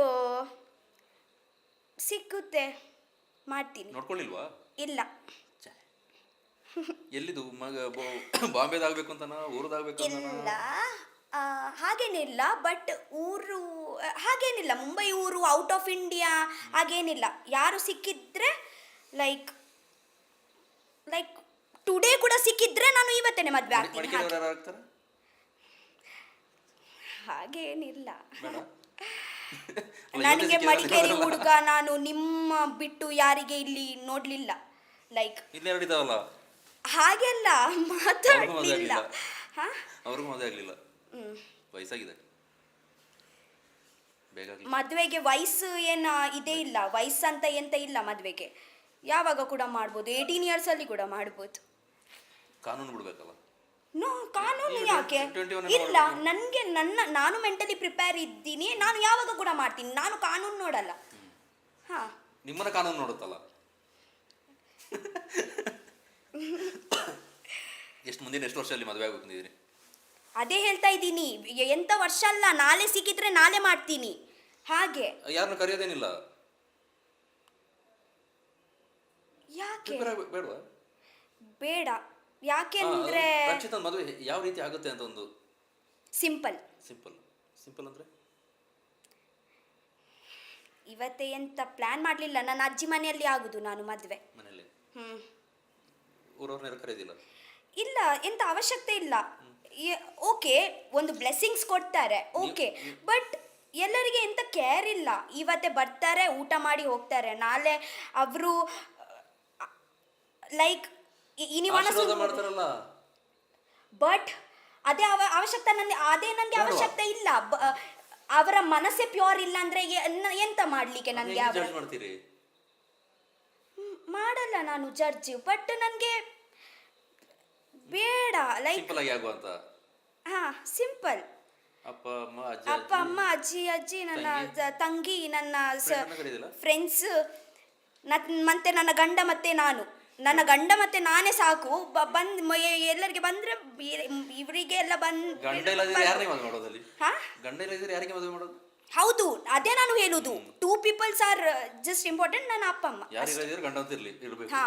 ಸಿಕ್ಕುತ್ತೆ, ಮಾಡ್ತೀನಿ. ನೋಡ್ಕೊಳ್ಳಿಲ್ವಾ? ಇಲ್ಲ. ಎಲ್ಲಿದು ಬಾಂಬೆದಾಗಬೇಕು ಅಂತನಾ, ಊರದಾಗಬೇಕು ಅಂತನಾ? ಇಲ್ಲ, ಹಾಗೇನಿಲ್ಲ. ಬಟ್ ಊರು ಹಾಗೇನಿಲ್ಲ, ಮುಂಬೈ ಊರು, ಔಟ್ ಆಫ್ ಇಂಡಿಯಾ ಹಾಗೇನಿಲ್ಲ. ಯಾರು ಸಿಕ್ಕಿದ್ರೆ ಲೈಕ್ ಲೈಕ್ ಟುಡೇ ಕೂಡ ಸಿಕ್ಕಿದ್ರೆ ನಾನು ಇವತ್ತೇನೆ ಮದುವೆ ಆಗ್ತೀನಿ ಮಡಿಕೇರಿಯವ್ರು ಯಾರು ಆಗ್ತಾರೆ? ಹಾಗೇನಿಲ್ಲ. ಬೇಡ ಅಲ್ಲ, ನನಗೆ ಇವತ್ತೇ ಮಡಿಕೇರಿ ಸಿಕ್ಕಿದ್ರೆ ಹುಡುಗ ನಾನು ನಿಮ್ಮ ಬಿಟ್ಟು ಯಾರಿಗೆ ಇಲ್ಲಿ ನೋಡ್ಲಿಲ್ಲ. ಲೈಕ್ ಇನ್ನೆರಡು ಇದಾವಲ್ಲ, ಹಾಗೆಲ್ಲ ಮಾತಾಡ್ಲಿಲ್ಲ. ಹಾ ಅವ್ರಿಗೂ ಮದುವೆ ಆಗಲಿಲ್ಲ, ವಯಸ್ಸಾಗಿದೆ, ಬೇಗ ಮದುವೆಗೆ ವಯಸ್ಸು ಏನು ಇದೇ ಇಲ್ಲ, ವಯಸ್ಸು ಅಂತ ಎಂತ ಇಲ್ಲ ಮದುವೆಗೆ. ಯಾವಾಗ ಕೂಡ ಮಾಡ್ಬೋದು, 18 years ಅಲ್ಲಿ ಕೂಡ ಮಾಡ್ಬೋದು. ಕಾನೂನು ಬಿಡ್ಬೇಕಲ್ಲ. ನೋ, ಕಾನೂನು ನೀವು ಯಾಕೆ 21 ಇಲ್ಲ. ನನಗೆ ನಾನು ಮೆಂಟಲಿ ಪ್ರಿಪೇರ್ ಇದ್ದೀನಿ, ನಾನು ಯಾವಾಗ ಕೂಡ ಮಾಡ್ತೀನಿ, ನಾನು ಕಾನೂನು ನೋಡಲ್ಲ. ಹಾ ನಿಮ್ಮನ್ನ ಕಾನೂನು ನೋಡುತ್ತಲ್ಲ. ಎಷ್ಟು ವರ್ಷದಲ್ಲಿ ಮದುವೆ ಆಗಿ ಬಂದಿದ್ದೀರಿ? ಅದೇ ಹೇಳ್ತಾ ಇದ್ದೀನಿ, ಎಂತ ವರ್ಷ ಅಲ್ಲ, ನಾಳೆ ಸಿಕ್ಕಿದ್ರೆ ನಾಳೆ ಮಾಡ್ತೀನಿ. ಹಾಗೆ ಯಾರನ್ನು ಕರೆಯೋದೇನಿಲ್ಲ, ಯಾಕೆ ಬೇಡವಾ? ಬೇಡ. ಯಾಕೆಂದ್ರೆ ರಕ್ಷಿತನ ಮದುವೆ ಯಾವ ರೀತಿ ಆಗುತ್ತೆ ಅಂತ ಒಂದು ಸಿಂಪಲ್ ಸಿಂಪಲ್ ಅಂದ್ರೆ ಇವತ್ತೇ ಎಂತ ಪ್ಲಾನ್ ಮಾಡಲಿಲ್ಲ. ನನ್ನ ಅಜ್ಜಿ ಮನೆಯಲ್ಲಿ ಆಗುದು ನಾನು ಮದುವೆ. ಮನೆಯಲ್ಲಿ ಊರವ್ರನ್ನೆಲ್ಲ ಕರೆಯೋದಿಲ್ಲ? ಇಲ್ಲ, ಎಂತ ಅವಶ್ಯಕತೆ ಇಲ್ಲ. ಓಕೆ, ಒಂದು ಬ್ಲೆಸ್ಸಿಂಗ್ಸ್ ಕೊಡ್ತಾರೆ, ಓಕೆ, ಬಟ್ ಎಲ್ಲರಿಗೆ ಎಂತ ಕೇರ್ ಇಲ್ಲ. ಇವತ್ತೇ ಬರ್ತಾರೆ, ಊಟ ಮಾಡಿ ಹೋಗ್ತಾರೆ, ನಾಳೆ ಅವರು ಲೈಕ್ ಆಶೀರ್ವಾದ ಮಾಡ್ತಾರಲ್ಲ. ಬಟ್ ಅದೇ ಅವಶ್ಯಕತೆ ನನಗೆ ಅವಶ್ಯಕತೆ ಇಲ್ಲ. ಅವರ ಮನಸ್ಸೇ ಪ್ಯೂರ್ ಇಲ್ಲ ಅಂದ್ರೆ ಎಂತ ಮಾಡ್ಲಿಕ್ಕೆ ನನಗೆ ಜಡ್ಜ್ ಮಾಡ್ತೀರಿ? ಮಾಡಲ್ಲ ನಾನು ಜಡ್ಜ್, ಬಟ್ ನನಗೆ ಬೇಡ. ಲೈಕ್ ಸಿಂಪಲ್ ಆಗಿ ಆಗುವಂತ. ಹಾ, ಸಿಂಪಲ್. ಅಪ್ಪ ಅಮ್ಮ ಅಜ್ಜಿ, ನನ್ನ ತಂಗಿ, ನನ್ನ ಕರೀದಿಲ್ಲ? ಫ್ರೆಂಡ್ಸ್, ಮತ್ತೆ ನನ್ನ ಗಂಡ ಮತ್ತೆ ನಾನು. ನನ್ನ ಗಂಡ ಮತ್ತೆ ನಾನೇ ಸಾಕು. ಎಲ್ಲರಿಗೆ ಬಂದ್ರೆ ಇವರಿಗೆ ಎಲ್ಲ ಗಂಡ ಇಲ್ಲದಿದ್ರೆ ಯಾರಿಗೆ ಮದುವೆ ಮಾಡೋದಲ್ಲಿ? ಹಾ, ಗಂಡ ಇಲ್ಲದಿದ್ರೆ ಯಾರಿಗೆ ಮದುವೆ ಮಾಡೋದು? ಹೌದು, ಅದೇ ನಾನು ಹೇಳುದು. 2 people ಆರ್ ಜಸ್ಟ್ ಇಂಪಾರ್ಟೆಂಟ್. ನನ್ನ ಅಪ್ಪ ಅಮ್ಮ ಯಾರಿಲ್ಲದಿದ್ರೆ ಗಂಡ ಅಂತ ಇರ್ಬೇಕು. ಹಾ.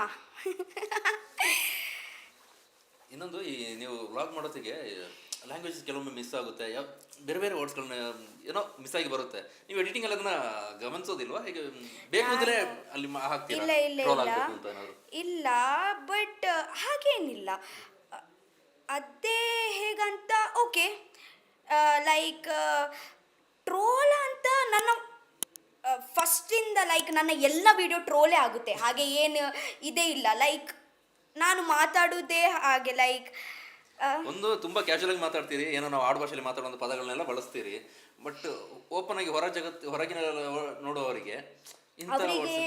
ಇನ್ನೊಂದು, ಈ ನೀವು ವ್ಲಾಗ್ ಮಾಡೋತ್ತಿಗೆ ಲ್ಯಾಂಗ್ವೇಜ್ ಕೆಲವೊಮ್ಮೆ ಮಿಸ್ ಆಗುತ್ತೆ, ಬೇರೆ ಬೇರೆ ವರ್ಡ್ಸ್ಗಳನ್ನ ಏನೋ ಮಿಸ್ ಆಗಿ ಬರುತ್ತೆ. ನೀವು ಎಡಿಟಿಂಗ್ ಅಲ್ಲಿ ಅದನ್ನ ಗಮನಿಸೋದಿಲ್ವಾ? ಹೇಗೆ ಬೇಕು ಅಂತಲೇ ಅಲ್ಲಿ ಹಾಕ್ತೀರಾ? ಇಲ್ಲ, ಬಟ್ ಹಾಗೇನಿಲ್ಲ. ಅದೇ ಹೇಗಂತ ಓಕೆ, ಲೈಕ್ ಟ್ರೋಲ್ ಅಂತ ನನ್ನ ಫಸ್ಟಿಂದ ಲೈಕ್ ನನ್ನ ಎಲ್ಲ ವಿಡಿಯೋ ಟ್ರೋಲೇ ಆಗುತ್ತೆ. ಹಾಗೆ ಏನು ಇದೇ ಇಲ್ಲ. ಲೈಕ್ ನಾನು ಮಾತಾಡುವುದೇ ಹಾಗೆ, ಲೈಕ್ ಒಂದು ತುಂಬಾ ಕ್ಯಾಶುಯಲ್ ಆಗಿ ಮಾತಾಡ್ತೀರಿ, ಏನೋ ನಾವು ಆಡು ಭಾಷೆಯಲ್ಲಿ ಮಾತಾಡುವಂಥ ಪದಗಳನ್ನೆಲ್ಲ ಬಳಸ್ತೀರಿ. ಬಟ್ ಓಪನ್ ಆಗಿ ಹೊರಗಿನ ನೋಡುವವರಿಗೆ ಅವರಿಗೆ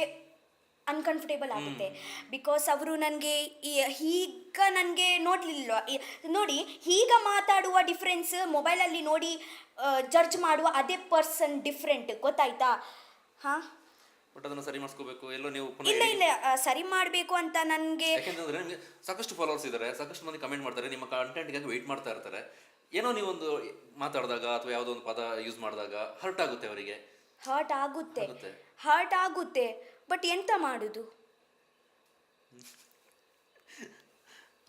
ಅನ್ಕಂಫರ್ಟೇಬಲ್ ಆಗುತ್ತೆ. ಬಿಕಾಸ್ ಅವರು ನನಗೆ ಈಗ ನನಗೆ ನೋಡಲಿಲ್ಲ. ನೋಡಿ, ಈಗ ಮಾತಾಡುವ ಡಿಫ್ರೆನ್ಸ್, ಮೊಬೈಲಲ್ಲಿ ನೋಡಿ ಜಡ್ಜ್ ಮಾಡುವ ಅದೇ ಪರ್ಸನ್ ಡಿಫ್ರೆಂಟ್, ಗೊತ್ತಾಯ್ತಾ? ಹಾಂ, ಬಟ್ ಅದನ್ನು ಸರಿ ಮಾಡಿಸ್ಕೋಬೇಕು. ಎಲ್ಲೋ ನೀವು ಇಲ್ಲ ಸರಿ ಮಾಡಬೇಕು ಅಂತ ನನಗೆ. ಯಾಕೆಂತಂದ್ರೆ ನಿಮಗೆ ಸಾಕಷ್ಟು ಫಾಲೋವರ್ಸ್ ಇದ್ದಾರೆ, ಸಾಕಷ್ಟು ಮಂದಿ ಕಮೆಂಟ್ ಮಾಡ್ತಾರೆ, ನಿಮ್ಮ ಕಂಟೆಂಟ್ಗಾಗಿ ವೆಯ್ಟ್ ಮಾಡ್ತಾ ಇರ್ತಾರೆ. ಏನೋ ನೀವೊಂದು ಮಾತಾಡಿದಾಗ ಅಥವಾ ಯಾವುದೋ ಒಂದು ಪದ ಯೂಸ್ ಮಾಡಿದಾಗ ಹರ್ಟ್ ಆಗುತ್ತೆ ಅವರಿಗೆ. ಹರ್ಟ್ ಆಗುತ್ತೆ, ಬಟ್ ಎಂತ ಮಾಡುದು?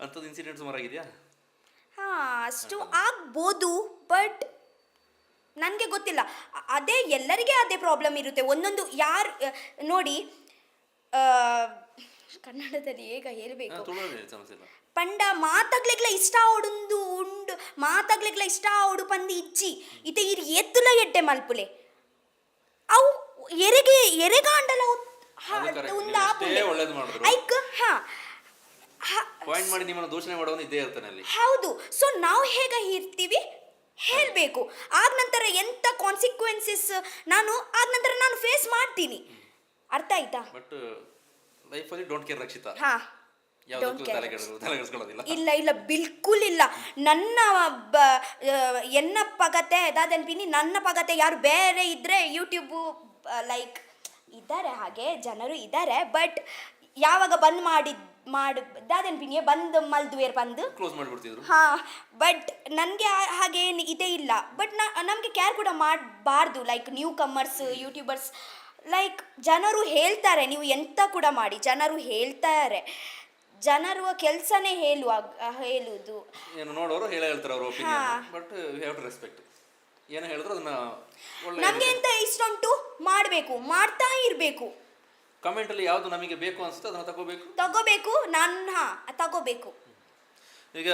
ಅಂಥದ್ದು ಇನ್ಸಿಡೆಂಟ್ ಸುಮಾರಾಗಿದೆಯಾ? ಹಾಂ, ಅಷ್ಟು ಆಗ್ಬೋದು, ಬಟ್ ನನಗೆ ಗೊತ್ತಿಲ್ಲ. ಅದೇ ಎಲ್ಲರಿಗೆ ಅದೇ ಪ್ರಾಬ್ಲಮ್ ಇರುತ್ತೆ. ಒಂದೊಂದು ಯಾರು ನೋಡಿ, ಕನ್ನಡದಲ್ಲಿ ಹೇಗ ಹೇಳಬೇಕು, ಪಂಡ ಮಾತಾಗ್ಲಿಕ್ಲ ಇಷ್ಟ ಆವೊಂದು ಉಂಡು, ಮಾತಾಗ್ಲಿಕ್ಲ ಇಷ್ಟ ಆವಡು ಪಂದು ಇಜ್ಜಿ ಇತ್ತೆ ಇರು ಎತ್ತುಲ ಎಡ್ಡೆ ಮಲ್ಪುಲೆ ಅವು ಎರೆಗಾಂಡಲ ಐಕ್. ಪಾಯಿಂಟ್ ಮಾಡಿ ನಿಮ್ಮನ್ನು ದೂಷಣೆ ಮಾಡೋನು ಇದ್ದೇ ಇರ್ತಾನೆ ಅಲ್ಲಿ. ಹೌದು. ಸೊ ನಾವು ಹೇಗ ಇರ್ತೀವಿ ಹೇಳಬೇಕು. ಆಗ ನಂತರ ಎಂತ ಕಾನ್ಸಿಕ್ವೆನ್ಸಸ್ ನಾನು ಫೇಸ್ ಮಾಡ್ತೀನಿ. ಅರ್ಥ ಆಯ್ತಾ? ಬಟ್ ಲೈಫಲ್ಲಿ ಡೋಂಟ್ ಕೇರ್ ರಕ್ಷಿತಾ. ಹಾ, ಇಲ್ಲ ಬಿಲ್ಕುಲ್ ಇಲ್ಲ. ನನ್ನ ಎನ್ನ ಪಗತೆ ದಾದನ್ಪಿನಿ, ನನ್ನ ಪಗತೆ ಯಾರು ಬೇರೆ ಇದ್ರೆ ಯೂಟ್ಯೂಬು ಲೈಕ್ ಇದ್ದಾರೆ, ಹಾಗೆ ಜನರು ಇದ್ದಾರೆ. ಬಟ್ ಯಾವಾಗ ಬಂದ್ ದಾದನ್ಪಿನಿಯೇ ಬಂದು ಮಲ್ದುವೇರ್ ಬಂದು ಕ್ಲೋಸ್ ಮಾಡಿಬಿಡ್ತಿದ್ರು. ಹಾ, ಬಟ್ ನನಗೆ ಹಾಗೇನು ಇದೇ ಇಲ್ಲ. ಬಟ್ ನಮಗೆ ಕೇರ್ ಕೂಡ ಮಾಡಬಾರ್ದು. Like new comers YouTubers, like ಜನರು ಹೇಳ್ತಾರೆ, ನೀವು ಎಂತ ಕೂಡ ಮಾಡಿ, ಜನರು ಹೇಳ್ತಾರೆ. ಜನರು ಕೆಲಸನೇ ಹೇಳುವುದು. ಏನು ನೋಡೋರು ಹೇಳ್ತಾರೆ ಅವರ opinion. But you have to respect. ಏನು ಹೇಳಿದ್ರು ಅದನ್ನ ನಮಗೆ ಎಂತ ಇಷ್ಟ ಉಂಟು ಮಾಡಬೇಕು, ಮಾಡ್ತಾ ಇರಬೇಕು. ಕಮೆಂಟಲ್ಲಿ ಯಾವುದು ನಮಗೆ ಬೇಕು ಅನಿಸುತ್ತೆ ಅದನ್ನು ತಗೋಬೇಕು. ತಗೋಬೇಕು ನಾನು, ತಗೋಬೇಕು. ಈಗ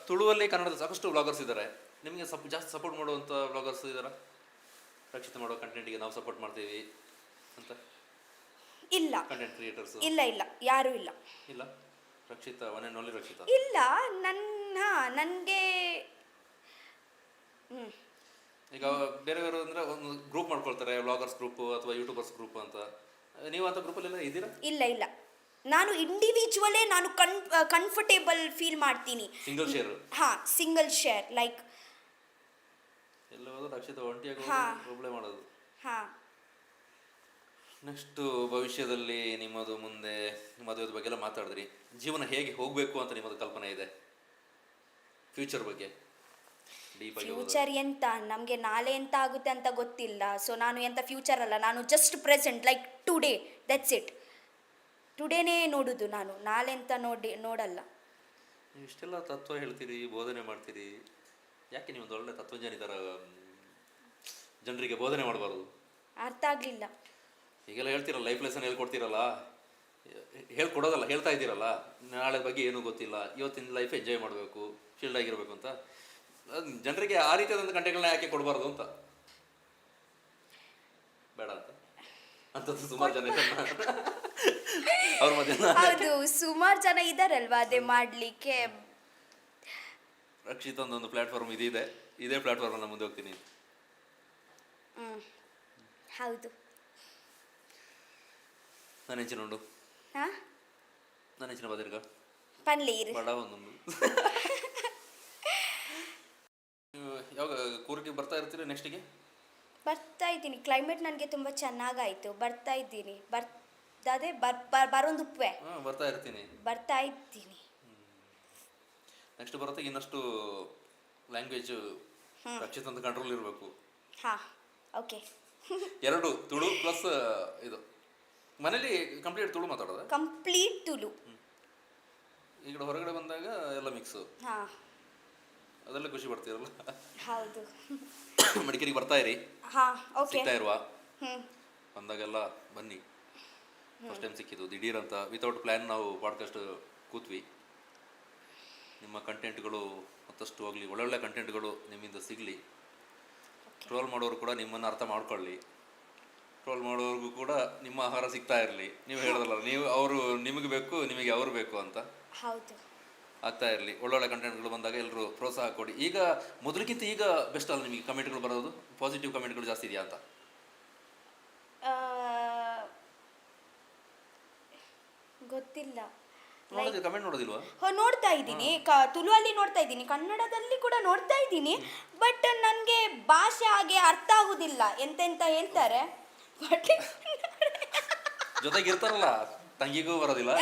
ತುಳುವಲ್ಲಿ ಕನ್ನಡದ ಸಾಕಷ್ಟು ವ್ಲಾಗರ್ಸ್ ಇದ್ದಾರೆ, ನಿಮಗೆ ಜಾಸ್ತಿ ಸಪೋರ್ಟ್ ಮಾಡುವಂಥ ವ್ಲಾಗರ್ಸ್ ಇದ್ದಾರಾ? ರಕ್ಷಿತ ಮಾಡೋ ಕಂಟೆಂಟಿಗೆ ನಾವು ಸಪೋರ್ಟ್ ಮಾಡ್ತೀವಿ ಅಂತ ಇಲ್ಲ, ಕಂಟೆಂಟ್ ಕ್ರಿಯೇಟರ್ಸ್ ಇಲ್ಲ ಇಲ್ಲ, ಯಾರೂ ಇಲ್ಲ. ಇಲ್ಲ, ರಕ್ಷಿತ ಒನ್ ಆ್ಯಂಡ್ ಓನ್ಲಿ ರಕ್ಷಿತ. ಇಲ್ಲ, ನನಗೆ ಈಗ ಬೇರೆ ಬೇರೆ ಅಂದರೆ ಒಂದು ಗ್ರೂಪ್ ಮಾಡ್ಕೊಳ್ತಾರೆ, ವ್ಲಾಗರ್ಸ್ ಗ್ರೂಪ್ ಅಥವಾ ಯೂಟ್ಯೂಬರ್ಸ್ ಗ್ರೂಪ್ ಅಂತ. ನೀವು ಅಂತ ಗ್ರೂಪಲ್ಲೆಲ್ಲ ಇದ್ದೀರಾ? ಇಲ್ಲ ಇಲ್ಲ, ನಾನು ಇಂಡಿವಿಜುವಲೇ ನಾನು ಕಂಫರ್ಟೇಬಲ್ ಫೀಲ್ ಮಾಡ್ತೀನಿ. Single share. Single share, like ಎಲ್ಲ ಹೋದ್ರು ರಕ್ಷಿತ ಒಂಟಿಯಾಗಿ ಒಬ್ಬಳೇ ಮಾಡೋದು. ನೆಕ್ಸ್ಟು ಭವಿಷ್ಯದಲ್ಲಿ ನಿಮ್ಮದು ಮುಂದೆ ಮದುವೆ ಬಗ್ಗೆ ಎಲ್ಲ ಮಾತಾಡಿದ್ರಿ, ಜೀವನ ಹೇಗೆ ಹೋಗಬೇಕು ಅಂತ ನಿಮ್ಮದು ಕಲ್ಪನೆ ಇದೆ? ಫ್ಯೂಚರ್ ಬಗ್ಗೆ ಫ್ಯೂಚರ್ ಎಂತ, ನಮಗೆ ನಾಳೆ ಎಂತ ಆಗುತ್ತೆ ಅಂತ ಗೊತ್ತಿಲ್ಲ. ಸೊ ನಾನು ಎಂತ ಫ್ಯೂಚರ್ ಅಲ್ಲ, ನಾನು just present, like today, that's it. ಟುಡೇನೇ ನೋಡುದು ನಾನು, ನಾಳೆ ಅಂತ ನೋಡಲ್ಲ. ನೀವು ಇಷ್ಟೆಲ್ಲ ತತ್ವ ಹೇಳ್ತೀರಿ, ಬೋಧನೆ ಮಾಡ್ತೀರಿ, ಯಾಕೆ ನೀವು ಒಂದು ಒಳ್ಳೆ ತತ್ವಜ್ಞಾನಿ ಥರ ಜನರಿಗೆ ಬೋಧನೆ ಮಾಡಬಾರ್ದು? ಅರ್ಥ ಆಗಲಿಲ್ಲ. ಈಗೆಲ್ಲ ಹೇಳ್ತೀರಲ್ಲ, ಲೈಫ್ ಲೆಸನ್ ಹೇಳ್ಕೊಡ್ತೀರಲ್ಲ, ಹೇಳ್ಕೊಡೋದಲ್ಲ, ಹೇಳ್ತಾ ಇದ್ದೀರಲ್ಲ, ನಾಳೆ ಬಗ್ಗೆ ಏನೂ ಗೊತ್ತಿಲ್ಲ, ಇವತ್ತಿನ ಲೈಫ್ ಎಂಜಾಯ್ ಮಾಡಬೇಕು, ಶೀಲ್ಡ್ ಆಗಿರಬೇಕು ಅಂತ. ಜನರಿಗೆ ಆ ರೀತಿಯಾದಂಥ ಕಂಟೆಂಟ್ಗಳನ್ನ ಯಾಕೆ ಕೊಡಬಾರ್ದು ಅಂತ? ಬೇಡ ಅಂತ ಅಂತದ್ದು ಸುಮಾರು ಜನ ಇದ್ದಾರೆ ಅವ್ರ ಮಧ್ಯೆ. ಹೌದು, ಸುಮಾರು ಜನ ಇದ್ದಾರಲ್ವಾ ಅದೇ ಮಾಡಲಿಕ್ಕೆ. ರಕ್ಷಿತ ಒಂದೊಂದು ಪ್ಲಾಟ್ಫಾರ್ಮ್ ಇದಿದೆ, ಇದೇ ಪ್ಲಾಟ್ಫಾರ್ಮ್ ನಾನು ಮುಂದೆ ಹೋಗ್ತೀನಿ. ಹೌದು. ನಾನು ಹೆಂಚಿನ ಉಂಡು, ನಾನು ಹೆಂಚಿನ ಬದಿರ್ಗ ಪನ್ಲೀರ್ ಬಡ ಒಂದೊಂದು. ಯಾವಾಗ ಕೂರ್ಗೆ ಬರ್ತಾ ಇರ್ತೀರಿ ನೆಕ್ಸ್ಟಿಗೆ? ಬರ್ತಾ ಇದ್ದೀನಿ, ಕ್ಲೈಮೇಟ್ ನನಗೆ ತುಂಬ ಚೆನ್ನಾಗಾಯಿತು, ಬರ್ತಾ ಇದ್ದೀನಿ. ಅದೇ ಬರೋದು ಉಪ್ಪೆ ಬರ್ತಾ ಇರ್ತೀನಿ, ಬರ್ತಾ ಇದ್ದೀನಿ. ನೆಕ್ಸ್ಟ್ ಬರುತ್ತೆ ಇನ್ನಷ್ಟು ಲ್ಯಾಂಗ್ವೇಜ್ ರಕ್ಷಿತ ಅಂತ ಕಂಟ್ರೋಲ್ ಇರಬೇಕು. ಓಕೆ. ಎರಡು ತುಳು ಪ್ಲಸ್ ಇದು ಮನೇಲಿ ಕಂಪ್ಲೀಟ್ ತುಳು ಮಾತಾಡೋದು? ಕಂಪ್ಲೀಟ್ ತುಳು. ಈ ಕಡೆ ಹೊರಗಡೆ ಬಂದಾಗ ಎಲ್ಲ ಮಿಕ್ಸು, ಅದೆಲ್ಲ ಖುಷಿ ಪಡ್ತೀರಲ್ಲ? ಹೌದು. ಮಡಿಕೇರಿಗೆ ಬರ್ತಾ ಇರಿ, ಸಿಗ್ತಾ ಇರುವ ಬಂದಾಗೆಲ್ಲ ಬನ್ನಿ. ಫಸ್ಟ್ ಟೈಮ್ ಸಿಕ್ಕಿದ್ದು ದಿಢೀರ್ ಅಂತ, ವಿತೌಟ್ ಪ್ಲ್ಯಾನ್ ನಾವು ಪಾಡ್ಕಾಸ್ಟ್ ಕೂತ್ವಿ. ನಿಮ್ಮ ಕಂಟೆಂಟ್ಗಳು ಮತ್ತಷ್ಟು ಹೋಗಲಿ, ಒಳ್ಳೊಳ್ಳೆ ಕಂಟೆಂಟ್ಗಳು ನಿಮ್ಮಿಂದ ಸಿಗಲಿ. ಟ್ರೋಲ್ ಮಾಡೋರು ಕೂಡ ನಿಮ್ಮನ್ನು ಅರ್ಥ ಮಾಡ್ಕೊಳ್ಳಿ, ಟ್ರೋಲ್ ಮಾಡೋರ್ಗೂ ಕೂಡ ನಿಮ್ಮ ಆಹಾರ ಸಿಗ್ತಾ ಇರಲಿ. ನೀವು ಹೇಳೋದಲ್ಲ, ನೀವು ಅವರು ನಿಮಗೆ ಬೇಕು, ನಿಮಗೆ ಅವರು ಬೇಕು ಅಂತ. ಹೌದು, ಆಗ್ತಾ ಇರಲಿ. ಒಳ್ಳೊಳ್ಳೆ ಕಂಟೆಂಟ್ಗಳು ಬಂದಾಗ ಎಲ್ಲರೂ ಪ್ರೋತ್ಸಾಹ ಕೊಡಿ. ಈಗ ಮೊದಲಿಗಿಂತ ಈಗ ಬೆಸ್ಟ್ ಅಲ್ಲ ನಿಮಗೆ ಕಮೆಂಟ್ಗಳು ಬರೋದು? ಪಾಸಿಟಿವ್ ಕಮೆಂಟ್ಗಳು ಜಾಸ್ತಿ ಇದೆಯಾ ಅಂತ? ಗೊತ್ತಿಲ್ಲ. ಕಮೆಂಟ್ ನೋಡೋದಿಲ್ವಾ? ನೋಡ್ತಾ ಇದ್ದೀನಿ, ತುಳುವಲ್ಲಿ ನೋಡ್ತಾ ಇದ್ದೀನಿ, ಕನ್ನಡದಲ್ಲಿ ಕೂಡ ನೋಡ್ತಾ ಇದ್ದೀನಿ. ಬಟ್ ನನಗೆ ಭಾಷೆ ಹಾಗೆ ಅರ್ಥ ಆಗುದಿಲ್ಲ, ಎಂತೆಂತ ಹೇಳ್ತಾರೆ. ಬಟ್ ಜೊತೆಗೆ ಇರ್ತಾರಲ್ಲ, ತಂಗಿಗೂ ಬರೋದಿಲ್ಲ?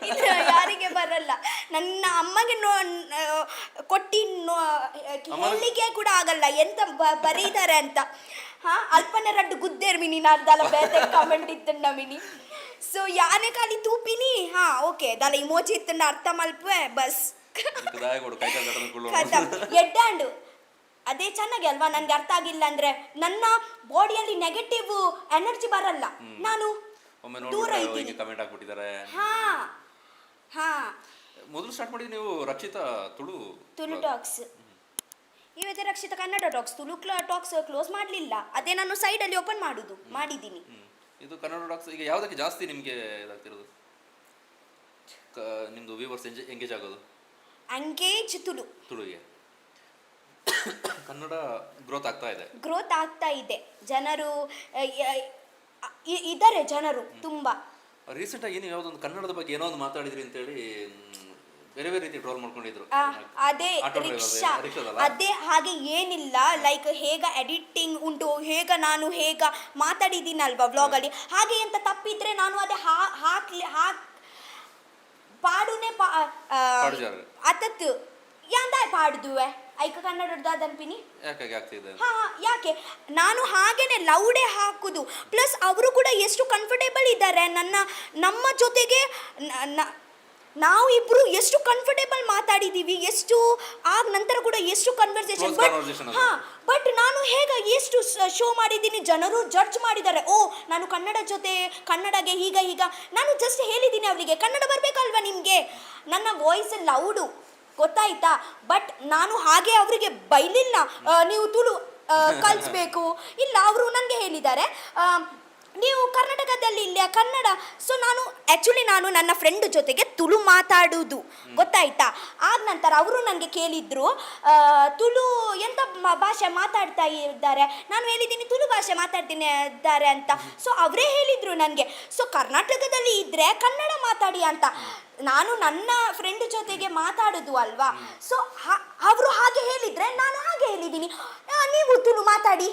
ಇಲ್ಲ, ಯಾರಿಗೆ ಬರಲ್ಲ. ನನ್ನ ಅಮ್ಮಗೆ ಕೊಟ್ಟಿ ಹೇಳಲಿಕ್ಕೆ ಕೂಡ ಆಗಲ್ಲ ಎಂತ ಬರೀತಾರೆ ಅಂತ. ಅಲ್ಪನ ರಡ್ಡು ಗುದ್ದೇರ್ ಮಿನಿ ನಾರ್ದಲ್ಲ ಬೇತೆ ಕಮೆಂಟ್ ಇತ್ತಂಡ ಮಿನಿ. ಸೊ ಯಾನೆ ಖಾಲಿ ತೂಪಿನಿ, ಓಕೆ ದಾಲ ಇಮೋಜಿ ಇತ್ತಂಡ ಅರ್ಥ ಮಲ್ಪೆ ಬಸ್ ಎಡ್ಡಾಂಡು ಅದೇ ಚೆನ್ನಾಗಿ ಅಲ್ವಾ. ನನಗೆ ಅರ್ಥ ಆಗಿಲ್ಲ ಅಂದ್ರೆ ನನ್ನ ಬಾಡಿಯಲ್ಲಿ ನೆಗೆಟಿವ್ ಎನರ್ಜಿ ಬರಲ್ಲ, ನಾನು ದೂರ ಇದ್ದೀನಿ. ಕಮೆಂಟ್ ಹಾಕ್ಬಿಟ್ಟಿದ್ದಾರೆ. ಮೊದಲು ಸ್ಟಾರ್ಟ್ ಮಾಡಿದ್ದು ನೀವು ರಕ್ಷಿತ ತುಳು ಟಾಕ್ಸ್, ಇವತ್ತೇ Rakshita Kannada talks. Tulu talks close ಮಾಡಲಿಲ್ಲ, ಅದೇ ನಾನು ಸೈಡಲ್ಲಿ ಓಪನ್ ಮಾಡಿದ್ದೀನಿ. ಇದು ಕನ್ನಡ ಟಾಕ್ಸ್. ಈಗ ಯಾವುದಕ್ಕೆ ಜಾಸ್ತಿ ನಿಮಗೆ ಇದಾಗ್ತಿರೋದು, ನಿಮ್ಮದು ವ್ಯೂವರ್ಸ್ ಎಂಗೇಜ್ ಆಗೋದು? ಎಂಗೇಜ್ ತುಳುಗೆ ಕನ್ನಡ ಗ್ರೋತ್ ಆಗ್ತಾ ಇದೆ. ಜನರು ಇದ್ದಾರೆ, ಜನರು ತುಂಬಾ. ರೀಸೆಂಟಾಗಿ ನೀವು ಯಾವುದೊಂದು ಕನ್ನಡದ ಬಗ್ಗೆ ಏನೋ ಒಂದು ಮಾತಾಡಿದ್ರಿ ಅಂತೇಳಿ ಬೇರೆ ಬೇರೆ ರೀತಿ ಟ್ರೋಲ್ ಮಾಡ್ಕೊಂಡಿದ್ರು. ಅದೇ ರಿಕ್ಷಾ, ಅದೇ ಹಾಗೆ ಏನಿಲ್ಲ. ಲೈಕ್ ಹೇಗ ಎಡಿಟಿಂಗ್ ಉಂಟು, ಹೇಗ ನಾನು ಹೇಗ ಮಾತಾಡಿದ್ದೀನಲ್ವಾ ವ್ಲಾಗಲ್ಲಿ, ಹಾಗೆ ಎಂತ ತಪ್ಪಿದ್ರೆ ನಾನು ಅದೇ ಪಾಡುನೆ ಅತತ್ತು ಯಾಂದಾಯ್ ಪಾಡ್ದುವೆ ಐಕ ಕನ್ನಡದನ್ಪಿನಿ. ಯಾಕೆ ನಾನು ಹಾಗೇನೆ ಲೌಡೇ ಹಾಕುದು. ಪ್ಲಸ್ ಅವರು ಕೂಡ ಎಷ್ಟು ಕಂಫರ್ಟೇಬಲ್ ಇದ್ದಾರೆ ನಮ್ಮ ಜೊತೆಗೆ. ನಾವು ಇಬ್ರು ಎಷ್ಟು ಕಂಫರ್ಟೇಬಲ್ ಮಾತಾಡಿದೀವಿ, ಎಷ್ಟು ಆಗ ನಂತರ ಕೂಡ ಎಷ್ಟು ಕನ್ವರ್ಸೇಷನ್. Close conversation ಅದು. ಹಾ, ಬಟ್ ನಾನು ಹೇಗೆ ಎಷ್ಟು ಶೋ ಮಾಡಿದ್ದೀನಿ, ಜನರು ಜಡ್ಜ್ ಮಾಡಿದ್ದಾರೆ. ಓ, ನಾನು ಕನ್ನಡಗೆ ಹೀಗ ನಾನು ಜಸ್ಟ್ ಹೇಳಿದ್ದೀನಿ ಅವರಿಗೆ, ಕನ್ನಡ ಬರಬೇಕಲ್ವಾ ನಿಮಗೆ, ನನ್ನ ವಾಯ್ಸ್ ಲೌಡು, ಗೊತ್ತಾಯ್ತಾ. ಬಟ್ ನಾನು ಹಾಗೆ ಅವರಿಗೆ ಬೈಲಿಲ್ಲ, ನೀವು ತುಳು ಕಲಿಸ್ಬೇಕು ಇಲ್ಲ. ಅವರು ನನಗೆ ಹೇಳಿದ್ದಾರೆ ನೀವು ಕರ್ನಾಟಕದಲ್ಲಿ ಇಲ್ಲ ಕನ್ನಡ. ಸೊ ನಾನು ನನ್ನ ಫ್ರೆಂಡ್ ಜೊತೆಗೆ ತುಳು ಮಾತಾಡುವುದು, ಗೊತ್ತಾಯ್ತಾ. ಆದ ನಂತರ ಅವರು ನನಗೆ ಕೇಳಿದ್ರು ತುಳು ಎಂಥ ಭಾಷೆ ಮಾತಾಡ್ತಾ ಇದ್ದಾರೆ. ನಾನು ಹೇಳಿದ್ದೀನಿ ತುಳು ಭಾಷೆ ಮಾತಾಡ್ತೀನಿ ಇದ್ದಾರೆ ಅಂತ. ಸೊ ಅವರೇ ಹೇಳಿದರು ನನಗೆ, ಸೊ ಕರ್ನಾಟಕದಲ್ಲಿ ಇದ್ದರೆ ಕನ್ನಡ ಮಾತಾಡಿ ಅಂತ. ನಾನು ನನ್ನ ಫ್ರೆಂಡ್ ಜೊತೆಗೆ ಮಾತಾಡೋದು ಅಲ್ವಾ. ಸೊ ಅವರು ಹಾಗೆ ಹೇಳಿದರೆ ನಾನು ಹಾಗೆ ಹೇಳಿದ್ದೀನಿ, ನೀವು ತುಳು ಮಾತಾಡಿ.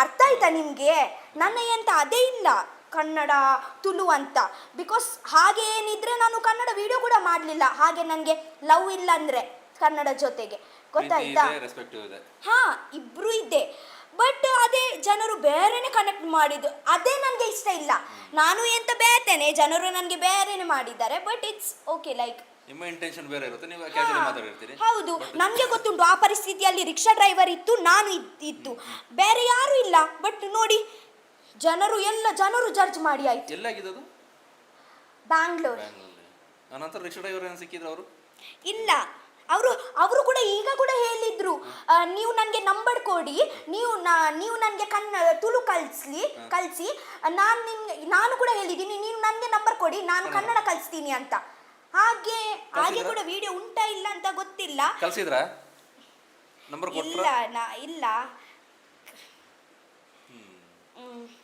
ಅರ್ಥ ಆಯ್ತಾ ನಿಮಗೆ. ನನ್ನ ಎಂತ ಅದೇ ಇಲ್ಲ ಕನ್ನಡ ತುಳು ಅಂತ. ಬಿಕಾಸ್ ಹಾಗೆ ಏನಿದ್ರೆ ನಾನು ಕನ್ನಡ ವಿಡಿಯೋ ಕೂಡ ಮಾಡಲಿಲ್ಲ. ಹಾಗೆ ನನಗೆ ಲವ್ ಇಲ್ಲ ಅಂದರೆ ಕನ್ನಡ ಜೊತೆಗೆ, ಗೊತ್ತಾಯ್ತಾ. ಹಾ, ಇಬ್ರು ಇದೆ. ಬಟ್ ಅದೇ ಜನರು ಬೇರೆನೆ ಕನೆಕ್ಟ್ ಮಾಡಿದ್ದು, ಅದೇ ನನಗೆ ಇಷ್ಟ ಇಲ್ಲ. ನಾನು ಎಂತ ಬೇತೇನೆ, ಜನರು ನನಗೆ ಬೇರೆನೆ ಮಾಡಿದ್ದಾರೆ. ಬಟ್ ಇಟ್ಸ್ ಓಕೆ, ಲೈಕ್ ನಿಮ್ಮ ಇಂಟೆನ್ಷನ್ ಬೇರೆ ಇರುತ್ತೆ, ನೀವು ಕ್ಯಾಶುಯಲಿ ಮಾತಾಡಿರ್ತೀರಿ. ಹೌದು, ನಮಗೆ ಗೊತ್ತುಂಟು ಆ ಪರಿಸ್ಥಿತಿಯಲ್ಲಿ ರಿಕ್ಷಾ ಡ್ರೈವರ್ ಇತ್ತು, ನಾನು ಇತ್ತು, ಬೇರೆ ಯಾರು ಇಲ್ಲ. ಬಟ್ ನೋಡಿ, ಜನರು ಜಡ್ಜ್ ಮಾಡಿ ಆಯ್ತು. ಎಲ್ಲಾಗಿದ್ದು? ಬ್ಯಾಂಗ್ಳೂರ್. ಅನಂತರ ರಿಕ್ಷಾ ಡ್ರೈವರ್ ಏನು ಸಿಕ್ಕಿದ್ರು ಅವರು? ಇಲ್ಲ, ಅವರು ಕೂಡ ಈಗ ಕೂಡ ಹೇಳಿದ್ರು, ನೀವು ನನಗೆ ನಂಬರ್ ಕೊಡಿ, ನೀವು ನನಗೆ ತುಳು ಕಲಿಸಿ, ನಾನು ಕೂಡ ಹೇಳಿದ್ದೀನಿ, ನೀವು ನನಗೆ ನಂಬರ್ ಕೊಡಿ, ನಾನು ಕನ್ನಡ ಕಲಿಸ್ತೀನಿ ಅಂತ. ಹಾಗೆ ಕೂಡ ವಿಡಿಯೋ ಉಂಟಾ ಇಲ್ಲ ಅಂತ ಗೊತ್ತಿಲ್ಲ. ಕಲಿಸಿದ್ರಾ? ನಂಬರ್ ಕೊಟ್ರಾ? ಇಲ್ಲ.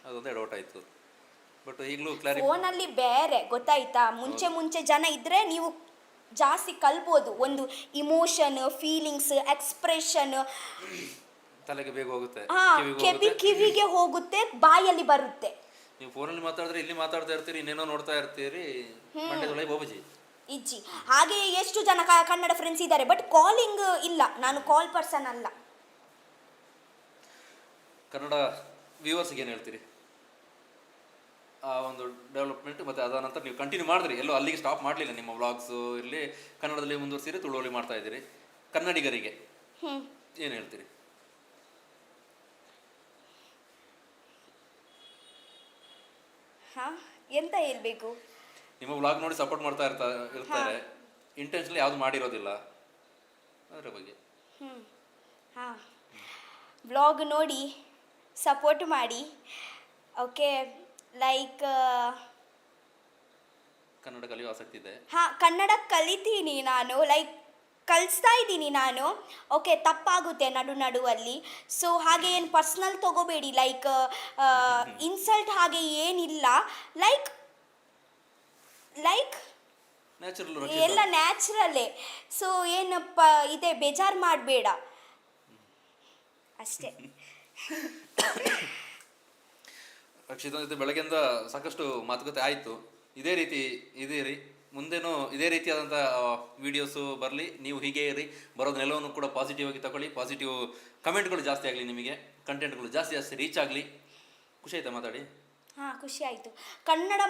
ಅದೊಂದೇ ಡೌಟ್ ಆಯ್ತು. ಬಟ್ ಈಗಲೂ ಕ್ಲಾರಿಟಿ ಫೋನಲ್ಲಿ ಬೇರೆ, ಗೊತ್ತಾಯ್ತಾ. ಮುಂಚೆ ಜನ ಇದ್ರೆ ನೀವು ಜಾಸ್ತಿ ಕಲ್ಬೋದು. ಒಂದು ಇಮೋಷನ್, ಫೀಲಿಂಗ್ಸ್, ಎಕ್ಸ್ಪ್ರೆಷನ್ ತಲೆಗೆ ಬೇಗ ಹೋಗುತ್ತೆ, ಕಿವಿಗೆ ಹೋಗುತ್ತೆ, ಬಾಯಲ್ಲಿ ಬರುತ್ತೆ. ನೀವು ಫೋನಲ್ಲಿ ಮಾತಾಡಿದ್ರೆ ಇಲ್ಲಿ ಮಾತಾಡ್ತಾ ಇರ್ತೀರಿ, ಇನ್ನೇನೋ ನೋಡ್ತಾ ಇರ್ತೀರಿ, ಮಂಡ್ಯದೊಳಗೆ ಬೋಬಜಿ ಇಜ್ಜಿ. ಹಾಗೆ ಎಷ್ಟು ಜನ ಕನ್ನಡ ಫ್ರೆಂಡ್ಸ್ ಇದ್ದಾರೆ. ಬಟ್ ಕಾಲಿಂಗ್ ಇಲ್ಲ, ನಾನು ಕಾಲ್ ಪರ್ಸನ್ ಅಲ್ಲ. ಕನ್ನಡ ವ್ಯೂವರ್ಸ್ಗೆ ಏನು ಹೇಳ್ತೀರಿ? ಆ ಒಂದು ಡೆವಲಪ್ಮೆಂಟ್ ಮತ್ತು ಅದಾದ ನಂತರ ನೀವು ಕಂಟಿನ್ಯೂ ಮಾಡಿದ್ರಿ, ಎಲ್ಲೋ ಅಲ್ಲಿಗೆ ಸ್ಟಾಪ್ ಮಾಡಲಿಲ್ಲ. ನಿಮ್ಮ ವ್ಲಾಗ್ಸು ಇಲ್ಲಿ ಕನ್ನಡದಲ್ಲಿ ಮುಂದುವರಿಸಿರಿ, ತುಳುವಲ್ಲಿ ಮಾಡ್ತಾ ಇದ್ದೀರಿ. ಕನ್ನಡಿಗರಿಗೆ ಏನು ಹೇಳ್ತೀರಿ? ಎಂತ ಹೇಳ್ಬೇಕು? ನಿಮ್ಮ ವ್ಲಾಗ್ ನೋಡಿ ಸಪೋರ್ಟ್ ಮಾಡ್ತಾ ಇರ್ತಾರೆ, ಇಂಟೆನ್ಷನ್ಲಿ ಯಾವುದು ಮಾಡಿರೋದಿಲ್ಲ, ಅದರ ಬಗ್ಗೆ. ವ್ಲಾಗ್ ನೋಡಿ ಸಪೋರ್ಟ್ ಮಾಡಿ. ಓಕೆ, ಲೈಕ್ ಕನ್ನಡ ಕಲಿಯೋ ಆಸಕ್ತಿ ಇದೆ? ಕನ್ನಡ ಕಲಿತೀನಿ ನಾನು, ಲೈಕ್ ಕಲಿಸ್ತಾ ಇದ್ದೀನಿ ನಾನು. ಓಕೆ, ತಪ್ಪಾಗುತ್ತೆ ನಡುವಲ್ಲಿ. ಸೊ ಹಾಗೆ ಏನು ಪರ್ಸ್ನಲ್ ತಗೋಬೇಡಿ, ಲೈಕ್ ಇನ್ಸಲ್ಟ್ ಹಾಗೆ ಏನಿಲ್ಲ. ಲೈಕ್ ಎಲ್ಲ ನ್ಯಾಚುರಲ್ಲೇ. ಸೊ ಏನಪ್ಪ ಇದೆ, ಬೇಜಾರು ಮಾಡಬೇಡ ಅಷ್ಟೇ. ರಕ್ಷಿತಾ ಜೊತೆ ಬೆಳಗ್ಗೆಯಿಂದ ಸಾಕಷ್ಟು ಮಾತುಕತೆ ಆಯಿತು. ಇದೇ ರೀತಿ ಇದೀರಿ, ಮುಂದೇನೂ ಇದೇ ರೀತಿಯಾದಂಥ ವೀಡಿಯೋಸು ಬರಲಿ. ನೀವು ಹೀಗೆ ಇರಿ, ಬರೋದನ್ನೆಲ್ಲವನ್ನು ಕೂಡ ಪಾಸಿಟಿವ್ ಆಗಿ ತಗೊಳ್ಳಿ. ಪಾಸಿಟಿವ್ ಕಮೆಂಟ್ಗಳು ಜಾಸ್ತಿ ಆಗಲಿ, ನಿಮಗೆ ಕಂಟೆಂಟ್ಗಳು ಜಾಸ್ತಿ ರೀಚ್ ಆಗಲಿ. ಖುಷಿ ಆಯ್ತಾ ಮಾತಾಡಿ? ಖುಷಿ ಆಯಿತು. ಕನ್ನಡ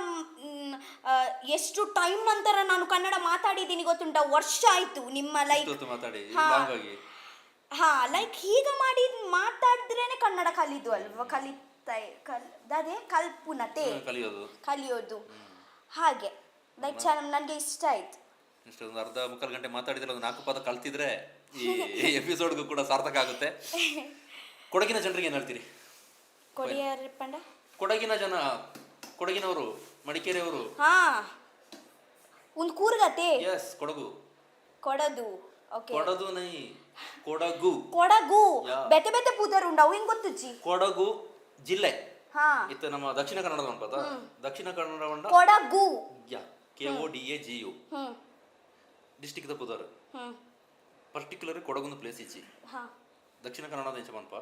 ಎಷ್ಟು ಟೈಮ್ ನಂತರ ನಾನು ಕನ್ನಡ ಮಾತಾಡಿದ್ದೀನಿ ಗೊತ್ತುಂಟ, ವರ್ಷ ಆಯಿತು. ನಿಮ್ಮ ಲೈಕ್ ಮಾತಾಡಿ ಲೈಕ್ ಹೀಗೆ ಮಾತಾಡಿದ್ರೇನೆ ಕನ್ನಡ ಕಲಿದು ಅಲ್ವಾ, ಅದೇ ಕಲ್ಪುನತೆ ಕಲಿಯೋದು. ಹಾಗೆ ಲೈಕ್ ನನಗೆ ಇಷ್ಟ ಆಯ್ತು. ಇಷ್ಟೊಂದು ಅರ್ಧ ಮುಕ್ಕಾಲು ಗಂಟೆ ಮಾತಾಡಿದ್ರೆ ಒಂದು 4 ಪದ ಕಲ್ತಿದ್ರೆ ಈ ಎಪಿಸೋಡ್ಗೂ ಕೂಡ ಸಾರ್ಥಕ ಆಗುತ್ತೆ. ಕೊಡಗಿನ ಜನರಿಗೆ ಏನು ಹೇಳ್ತೀರಿ? ಕೊಡಗಿನ ಜನ, ಕೊಡಗಿನವರು, ಮಡಿಕೇರಿಯವರು. ಒಂದು ಕೂರ್ಗತೆ. ಎಸ್, ಕೊಡಗು. ಕೊಡದು ನೈ ಕೊಡಗು. ಬೆತೆ ಬೆತೆ ಪೂದರು ಉಂಡವು, ಹಿಂಗೆ ಗೊತ್ತುಜ್ಜಿ. ಕೊಡಗು ಜಿಲ್ಲೆ ಇತ್ತು ನಮ್ಮ ದಕ್ಷಿಣ ಕನ್ನಡದ ಅನ್ಪತ. Dakshina Kannada Kodagu KODAGU district the ಪುದರ್ ಪರ್ಟಿಕ್ಯುಲರ್ ಕೊಡಗು ಪ್ಲೇಸ್ ಇಚ್ಚಿ ದಕ್ಷಿಣ ಕನ್ನಡದ ಇಂಚ ಮನ್ಪ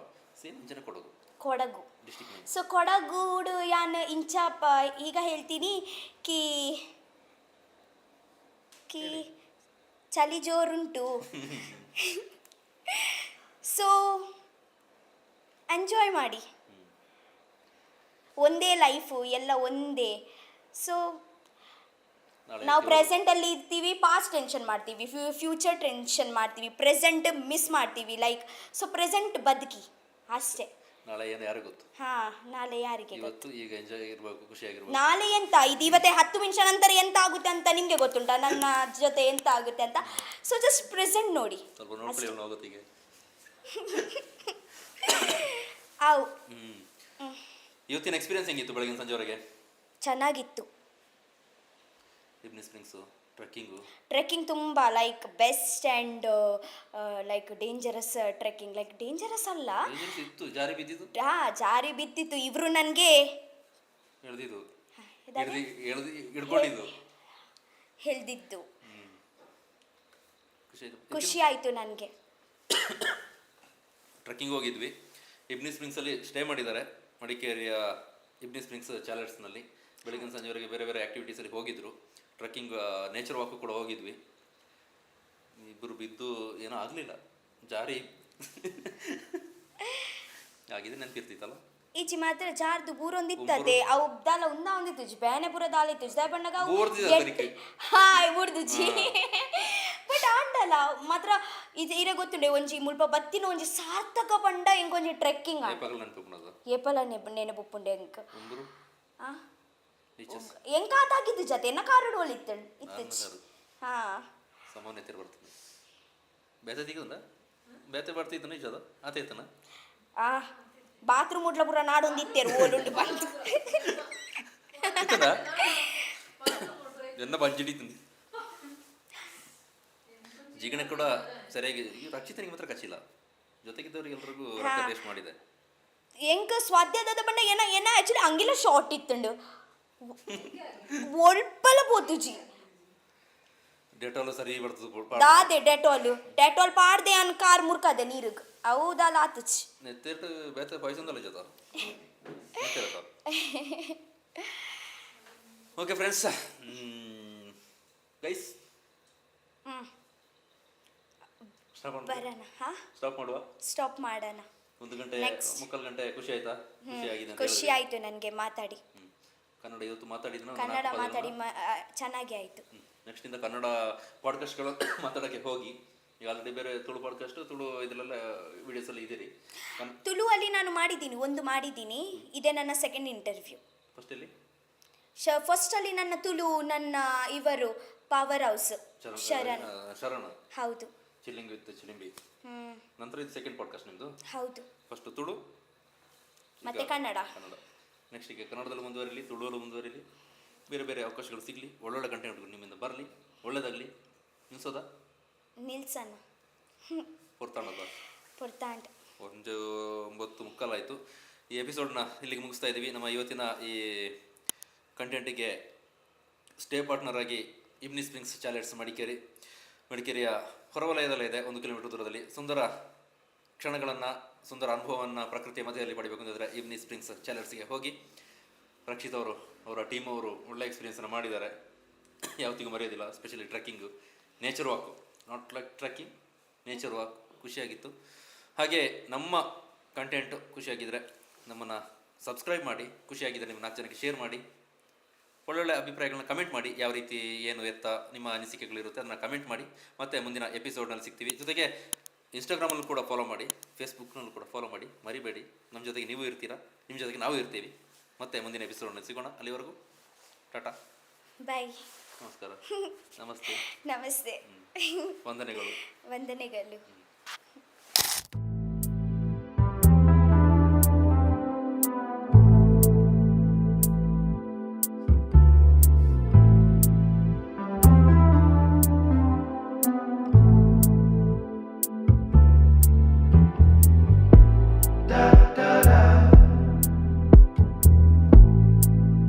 ಸೇಮ್ ಇಂಚನೆ ಕೊಡಗು ಡಿಸ್ಟಿಕ್. ಸೊ ಕೊಡಗೂಡು ಯಾನ್ ಇಂಚಪ್ಪ ಈಗ ಹೇಳ್ತೀನಿ ಕಿ ಚಳಿ ಜೋರುಂಟು. ಸೊ ಎಂಜಾಯ್ ಮಾಡಿ, ಒಂದೇ ಲೈಫು, ಎಲ್ಲ ಒಂದೇ. ಸೊ ನಾಳೆ ನಾವು ಪ್ರೆಸೆಂಟಲ್ಲಿ ಇರ್ತೀವಿ, ಪಾಸ್ಟ್ ಟೆನ್ಷನ್ ಮಾಡ್ತೀವಿ, ಫ್ಯೂಚರ್ ಟೆನ್ಷನ್ ಮಾಡ್ತೀವಿ, ಪ್ರೆಸೆಂಟ್ ಮಿಸ್ ಮಾಡ್ತೀವಿ. ಲೈಕ್ ಸೊ ಪ್ರೆಸೆಂಟ್ ಬದುಕಿ ಅಷ್ಟೇ. ನಾಳೆ ಏನು ಯಾರು ಗೊತ್ತು. ಹಾಂ, ನಾಳೆ ಯಾರಿಗೆ ಗೊತ್ತು? ಇವತ್ತು ಈಗ ಎಂಜಾಯ್ ಆಗಿರ್ಬೇಕು, ಖುಷಿಯಾಗಿರ್ಬೇಕು. ನಾಳೆ ಎಂತ ಇದು ಇವತ್ತೇ 10 ನಿಮಿಷ ನಂತರ ಎಂತ ಆಗುತ್ತೆ ಅಂತ ನಿಮಗೆ ಗೊತ್ತುಂಟಾ? ನನ್ನ ಜೊತೆ ಎಂತ ಆಗುತ್ತೆ ಅಂತ. ಸೊ ಜಸ್ಟ್ ಪ್ರೆಸೆಂಟ್ ನೋಡಿ. ಸ್ವಲ್ಪ ನೋಡ್ಕೊಳ್ಳಿ ಅವನು ಆಗೋತ್ತಿಗೆ. ಅವು ಇವತ್ತಿನ ಎಕ್ಸ್ಪೀರಿಯನ್ಸ್ ಹೆಂಗಿತ್ತು ಬೆಳಗಿನ ಸಂಜೆವರೆಗೆ? ಚೆನ್ನಾಗಿತ್ತು. ಇಬ್ನಿ ಸ್ಪ್ರಿಂಗ್ಸು, ಟ್ರೆಕ್ಕಿಂಗು. ಟ್ರೆಕ್ಕಿಂಗ್ ತುಂಬ like best and like dangerous trekking. Like dangerous ಅಲ್ಲ, ಇತ್ತು, ಜಾರಿ ಬಿದ್ದಿದ್ದು, ಜಾರಿ ಬಿದ್ದಿತ್ತು. ಇವರು ನನಗೆ ಎಳ್ದಿದ್ದು, ಹಿಡ್ಕೊಂಡಿದ್ದು, ಹೇಳ್ದಿದ್ದು. ಖುಷಿ ಆಯಿತು ನನಗೆ. ಟ್ರೆಕ್ಕಿಂಗ್ ಹೋಗಿದ್ವಿ. ಇಬ್ನಿ ಸ್ಪ್ರಿಂಗ್ಸಲ್ಲಿ ಸ್ಟೇ ಮಾಡಿದ್ದಾರೆ, ಮಡಿಕೇರಿಯ ಇಬ್ನಿ ಸ್ಪ್ರಿಂಗ್ಸ್ ಚಾಲೆಟ್ಸ್ನಲ್ಲಿ. ಬೆಳಗಿನ ಸಂಜೆವರೆಗೆ ಬೇರೆ ಬೇರೆ ಆ್ಯಕ್ಟಿವಿಟೀಸಲ್ಲಿ ಹೋಗಿದ್ರು. ಟ್ರೆಕ್ಕಿಂಗ್, ನೇಚರ್ ವಾಕು ಕೂಡ ಹೋಗಿದ್ವಿ. ಇಬ್ಬರು ಬಿದ್ದು ಏನೋ ಆಗಲಿಲ್ಲ, ಜಾರಿ ಆಗಿದೆ, ನೆನಪಿರ್ತಿತ್ತಲ್ಲ. ಈಚಿ ಮಾತ್ರ ಜಾರ್ದು ಬೂರೊಂದಿತ್ತದೆ ಅವು ದಾಲ ಒಂದಿತ್ತು ಬೇನೆ ಪೂರ ದಾಲ ಇತ್ತು ಜಿ ಬಣ್ಣಗ ಹಾಯ್ ಬೂರ್ದುಜಿ. ಬಟ್ ಆಂಡಲ್ಲ ಮಾತ್ರ ಇದು ಇರ ಗೊತ್ತುಂಡೆ ಒಂಜಿ ಮುಲ್ಪ ಬತ್ತಿನ ಒಂಜಿ ಸಾರ್ಥಕ ಪಂಡ ಎಂಕೊಂಜಿ ಟ್ರೆಕ್ಕಿಂಗ್ ಏಪಲ ನೆನಪುಪ್ಪುಂಡೆ ಎಂಕ್ ಎಂಕಾತಾಗಿದ್ದು ಜತೆ ಎನ್ನ ಕಾರುಡು ಒಲಿತ್ತು ಇತ್ತು. ಹಾ ಸಾಮಾನ್ಯತೆ ಬರ್ತದೆ, ಬೇತೆ ದಿಗದ ಬೇತೆ ಬರ್ತಿತ್ತು ನಿಜದ ಆತೈತನ. ಬಾತ್ರೂಮ್ ಉಡ್ಲ ಪೂರ ನಾಡೊಂದಿತ್ತೇರು ಓಲುಂಡು ಬಂದು ಎನ್ನ ಬಂಜಿಡಿ ತಂದಿ ಜಿಗಣೆ ಕೂಡ ಸರಿಯಾಗಿ. ರಕ್ಷಿತನಿಗೆ ಮಾತ್ರ ಕಚ್ಚಿಲ್ಲ, ಜೊತೆಗಿದ್ದವ್ರಿಗೆ ಎಲ್ರಿಗೂ ಟೇಸ್ಟ್ ಮಾಡಿದೆ. ಎಂಕ ಸ್ವಾದ್ಯದ ಬಣ್ಣ ಏನ ಏನ ಆಕ್ಚುಲಿ ಅಂಗಿಲ ಶಾರ್ಟ್ ಇತ್ತುಂಡು ಒಳ್ಪಲ ಪೋತುಜಿ. ಡೆಟಾಲ್ ಸರಿ ಬರ್ತದೆ ದಾದೆ ಡೆಟಾಲ್ ಪಾಡ್ದೆ ಅನ್ ಕಾರ್ ಮುರ್ಕದೆ ನೀರುಗ್ ಅವು ದಾಲ ಆತುಚಿ ನೆತ್ತೇಟ್ ಬೇತೆ ಪಾಯ್ಸಂದಲ್ಲ ಜೊತೆ. ಓಕೆ ಫ್ರೆಂಡ್ಸ್, ಗೈಸ್ ಬರೋಣ. ಸ್ಟಾಪ್ ಮಾಡುವ, ಸ್ಟಾಪ್ ಮಾಡೋಣ. 1 ಗಂಟೆ 3/4 ಗಂಟೆ ಖುಷಿ ಆಯ್ತಾ? ಖುಷಿ ಆಯ್ತು ನನಗೆ ಮಾತಾಡಿ. ಕನ್ನಡ ಇವತ್ತು ಮಾತಾಡಿದ್ರು, ಕನ್ನಡ ಮಾತಾಡಿ ಚೆನ್ನಾಗಿ ಆಯ್ತು. ನೆಕ್ಸ್ಟ್ ಇಂದ ಕನ್ನಡ ಪಾಡ್ಕಾಸ್ಟ್ಗಳು ಮಾತಾಡೋಕ್ಕೆ ಹೋಗಿ. ಈಗ ಆಲ್ರೆಡಿ ಬೇರೆ ತುಳು ಪಾಡ್ಕಾಸ್ಟ್, ತುಳು ಇದರಲ್ಲ ವಿಡಿಯೋಸ್ ಅಲ್ಲಿ ಇದ್ದೀರಿ. ತುಳು ಅಲ್ಲಿ ನಾನು ಮಾಡಿದ್ದೀನಿ. ಇದೇ ನನ್ನ ಸೆಕೆಂಡ್ ಇಂಟರ್ವ್ಯೂ. ಫಸ್ಟ್ ಅಲ್ಲಿ ನನ್ನ ತುಳು ನನ್ನ ಇವರು ಪವರ್ ಹೌಸ್ ಶರಣ್ ಹೌದು, ಚಿಲ್ಲಿಂಗ್ ವಿತ್ ಚಿಲಿಂಬಿ. ನಂತರ ಇದು ಸೆಕೆಂಡ್ ಪಾಡ್ಕಾಸ್ಟ್ ನಿಮ್ದು. ಹೌದು, ಫಸ್ಟ್ ತುಳು ಮತ್ತೆ ಕನ್ನಡ. ನೆಕ್ಸ್ಟ್ ಈಗ ಕನ್ನಡದಲ್ಲಿ ಮುಂದುವರಿಲಿ, ತುಳುವಲ್ಲೂ ಮುಂದುವರಿಲಿ, ಬೇರೆ ಬೇರೆ ಅವಕಾಶಗಳು ಸಿಗಲಿ, ಒಳ್ಳೊಳ್ಳೆ ಕಂಟೆಂಟ್ಗಳು ನಿಮ್ಮಿಂದ ಬರಲಿ, ಒಳ್ಳೇದಾಗಲಿ. ನಿಲ್ಸೋದಾ? ನಿಲ್ಸೋಣ. ಪೊರ್ತಾಂಡ್ 9:45 ಆಯಿತು. ಈ ಎಪಿಸೋಡ್ನ ಇಲ್ಲಿಗೆ ಮುಗಿಸ್ತಾ ಇದ್ದೀವಿ. ನಮ್ಮ ಇವತ್ತಿನ ಈ ಕಂಟೆಂಟಿಗೆ ಸ್ಟೇ ಪಾರ್ಟ್ನರ್ ಆಗಿ ಇಬ್ನಿ ಸ್ಪ್ರಿಂಗ್ಸ್ ಚಾಲೆಟ್ಸ್ ಮಡಿಕೇರಿಯ ಹೊರವಲಯದಲ್ಲೇ ಇದೆ, 1 ಕಿಲೋಮೀಟರ್ ದೂರದಲ್ಲಿ. ಸುಂದರ ಕ್ಷಣಗಳನ್ನು, ಸುಂದರ ಅನುಭವವನ್ನು ಪ್ರಕೃತಿಯ ಮಧ್ಯದಲ್ಲಿ ಪಡಿಬೇಕು ಅಂತಂದರೆ ಇಬ್ನಿ ಸ್ಪ್ರಿಂಗ್ಸ್ ಚಾಲೆಟ್ಸ್ಗೆ ಹೋಗಿ. ರಕ್ಷಿತ್ ಅವರು, ಅವರ ಟೀಮ್ ಅವರು ಒಳ್ಳೆ ಎಕ್ಸ್ಪೀರಿಯನ್ಸನ್ನು ಮಾಡಿದ್ದಾರೆ, ಯಾವತ್ತಿಗೂ ಮರೆಯೋದಿಲ್ಲ. Specially trekking, nature walk, not like trekking, nature walk ಖುಷಿಯಾಗಿತ್ತು. ಹಾಗೆ ನಮ್ಮ ಕಂಟೆಂಟು ಖುಷಿಯಾಗಿದ್ದರೆ ನಮ್ಮನ್ನು ಸಬ್ಸ್ಕ್ರೈಬ್ ಮಾಡಿ, ಖುಷಿಯಾಗಿದ್ದರೆ ನಿಮ್ಮ 4 ಜನಕ್ಕೆ ಶೇರ್ ಮಾಡಿ, ಒಳ್ಳೊಳ್ಳೆ ಅಭಿಪ್ರಾಯಗಳನ್ನ ಕಮೆಂಟ್ ಮಾಡಿ. ಯಾವ ರೀತಿ ಏನು ಎತ್ತ ನಿಮ್ಮ ಅನಿಸಿಕೆಗಳಿರುತ್ತೆ ಅದನ್ನು ಕಮೆಂಟ್ ಮಾಡಿ. ಮತ್ತು ಮುಂದಿನ ಎಪಿಸೋಡ್ನಲ್ಲಿ ಸಿಗ್ತೀವಿ. ಜೊತೆಗೆ ಇನ್ಸ್ಟಾಗ್ರಾಮಲ್ಲೂ ಕೂಡ ಫಾಲೋ ಮಾಡಿ, ಫೇಸ್ಬುಕ್ನಲ್ಲೂ ಕೂಡ ಫಾಲೋ ಮಾಡಿ, ಮರಿಬೇಡಿ. ನಮ್ಮ ಜೊತೆಗೆ ನೀವು ಇರ್ತೀರಾ, ನಿಮ್ಮ ಜೊತೆಗೆ ನಾವು ಇರ್ತೀವಿ. ಮತ್ತೆ ಮುಂದಿನ ಎಪಿಸೋಡ್ನಲ್ಲಿ ಸಿಗೋಣ. ಅಲ್ಲಿವರೆಗೂ ಟಾಟಾ, ಬಾಯ್, ನಮಸ್ಕಾರ, ನಮಸ್ತೆ, ನಮಸ್ತೆ, ವಂದನೆಗಳು.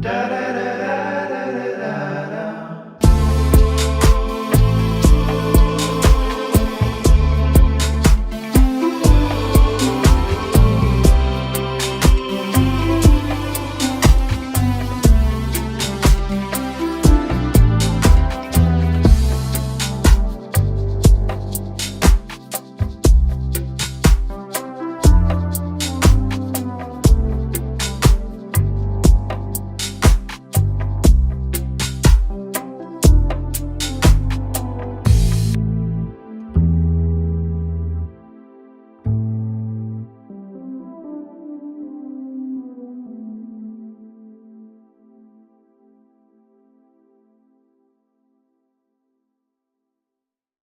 Da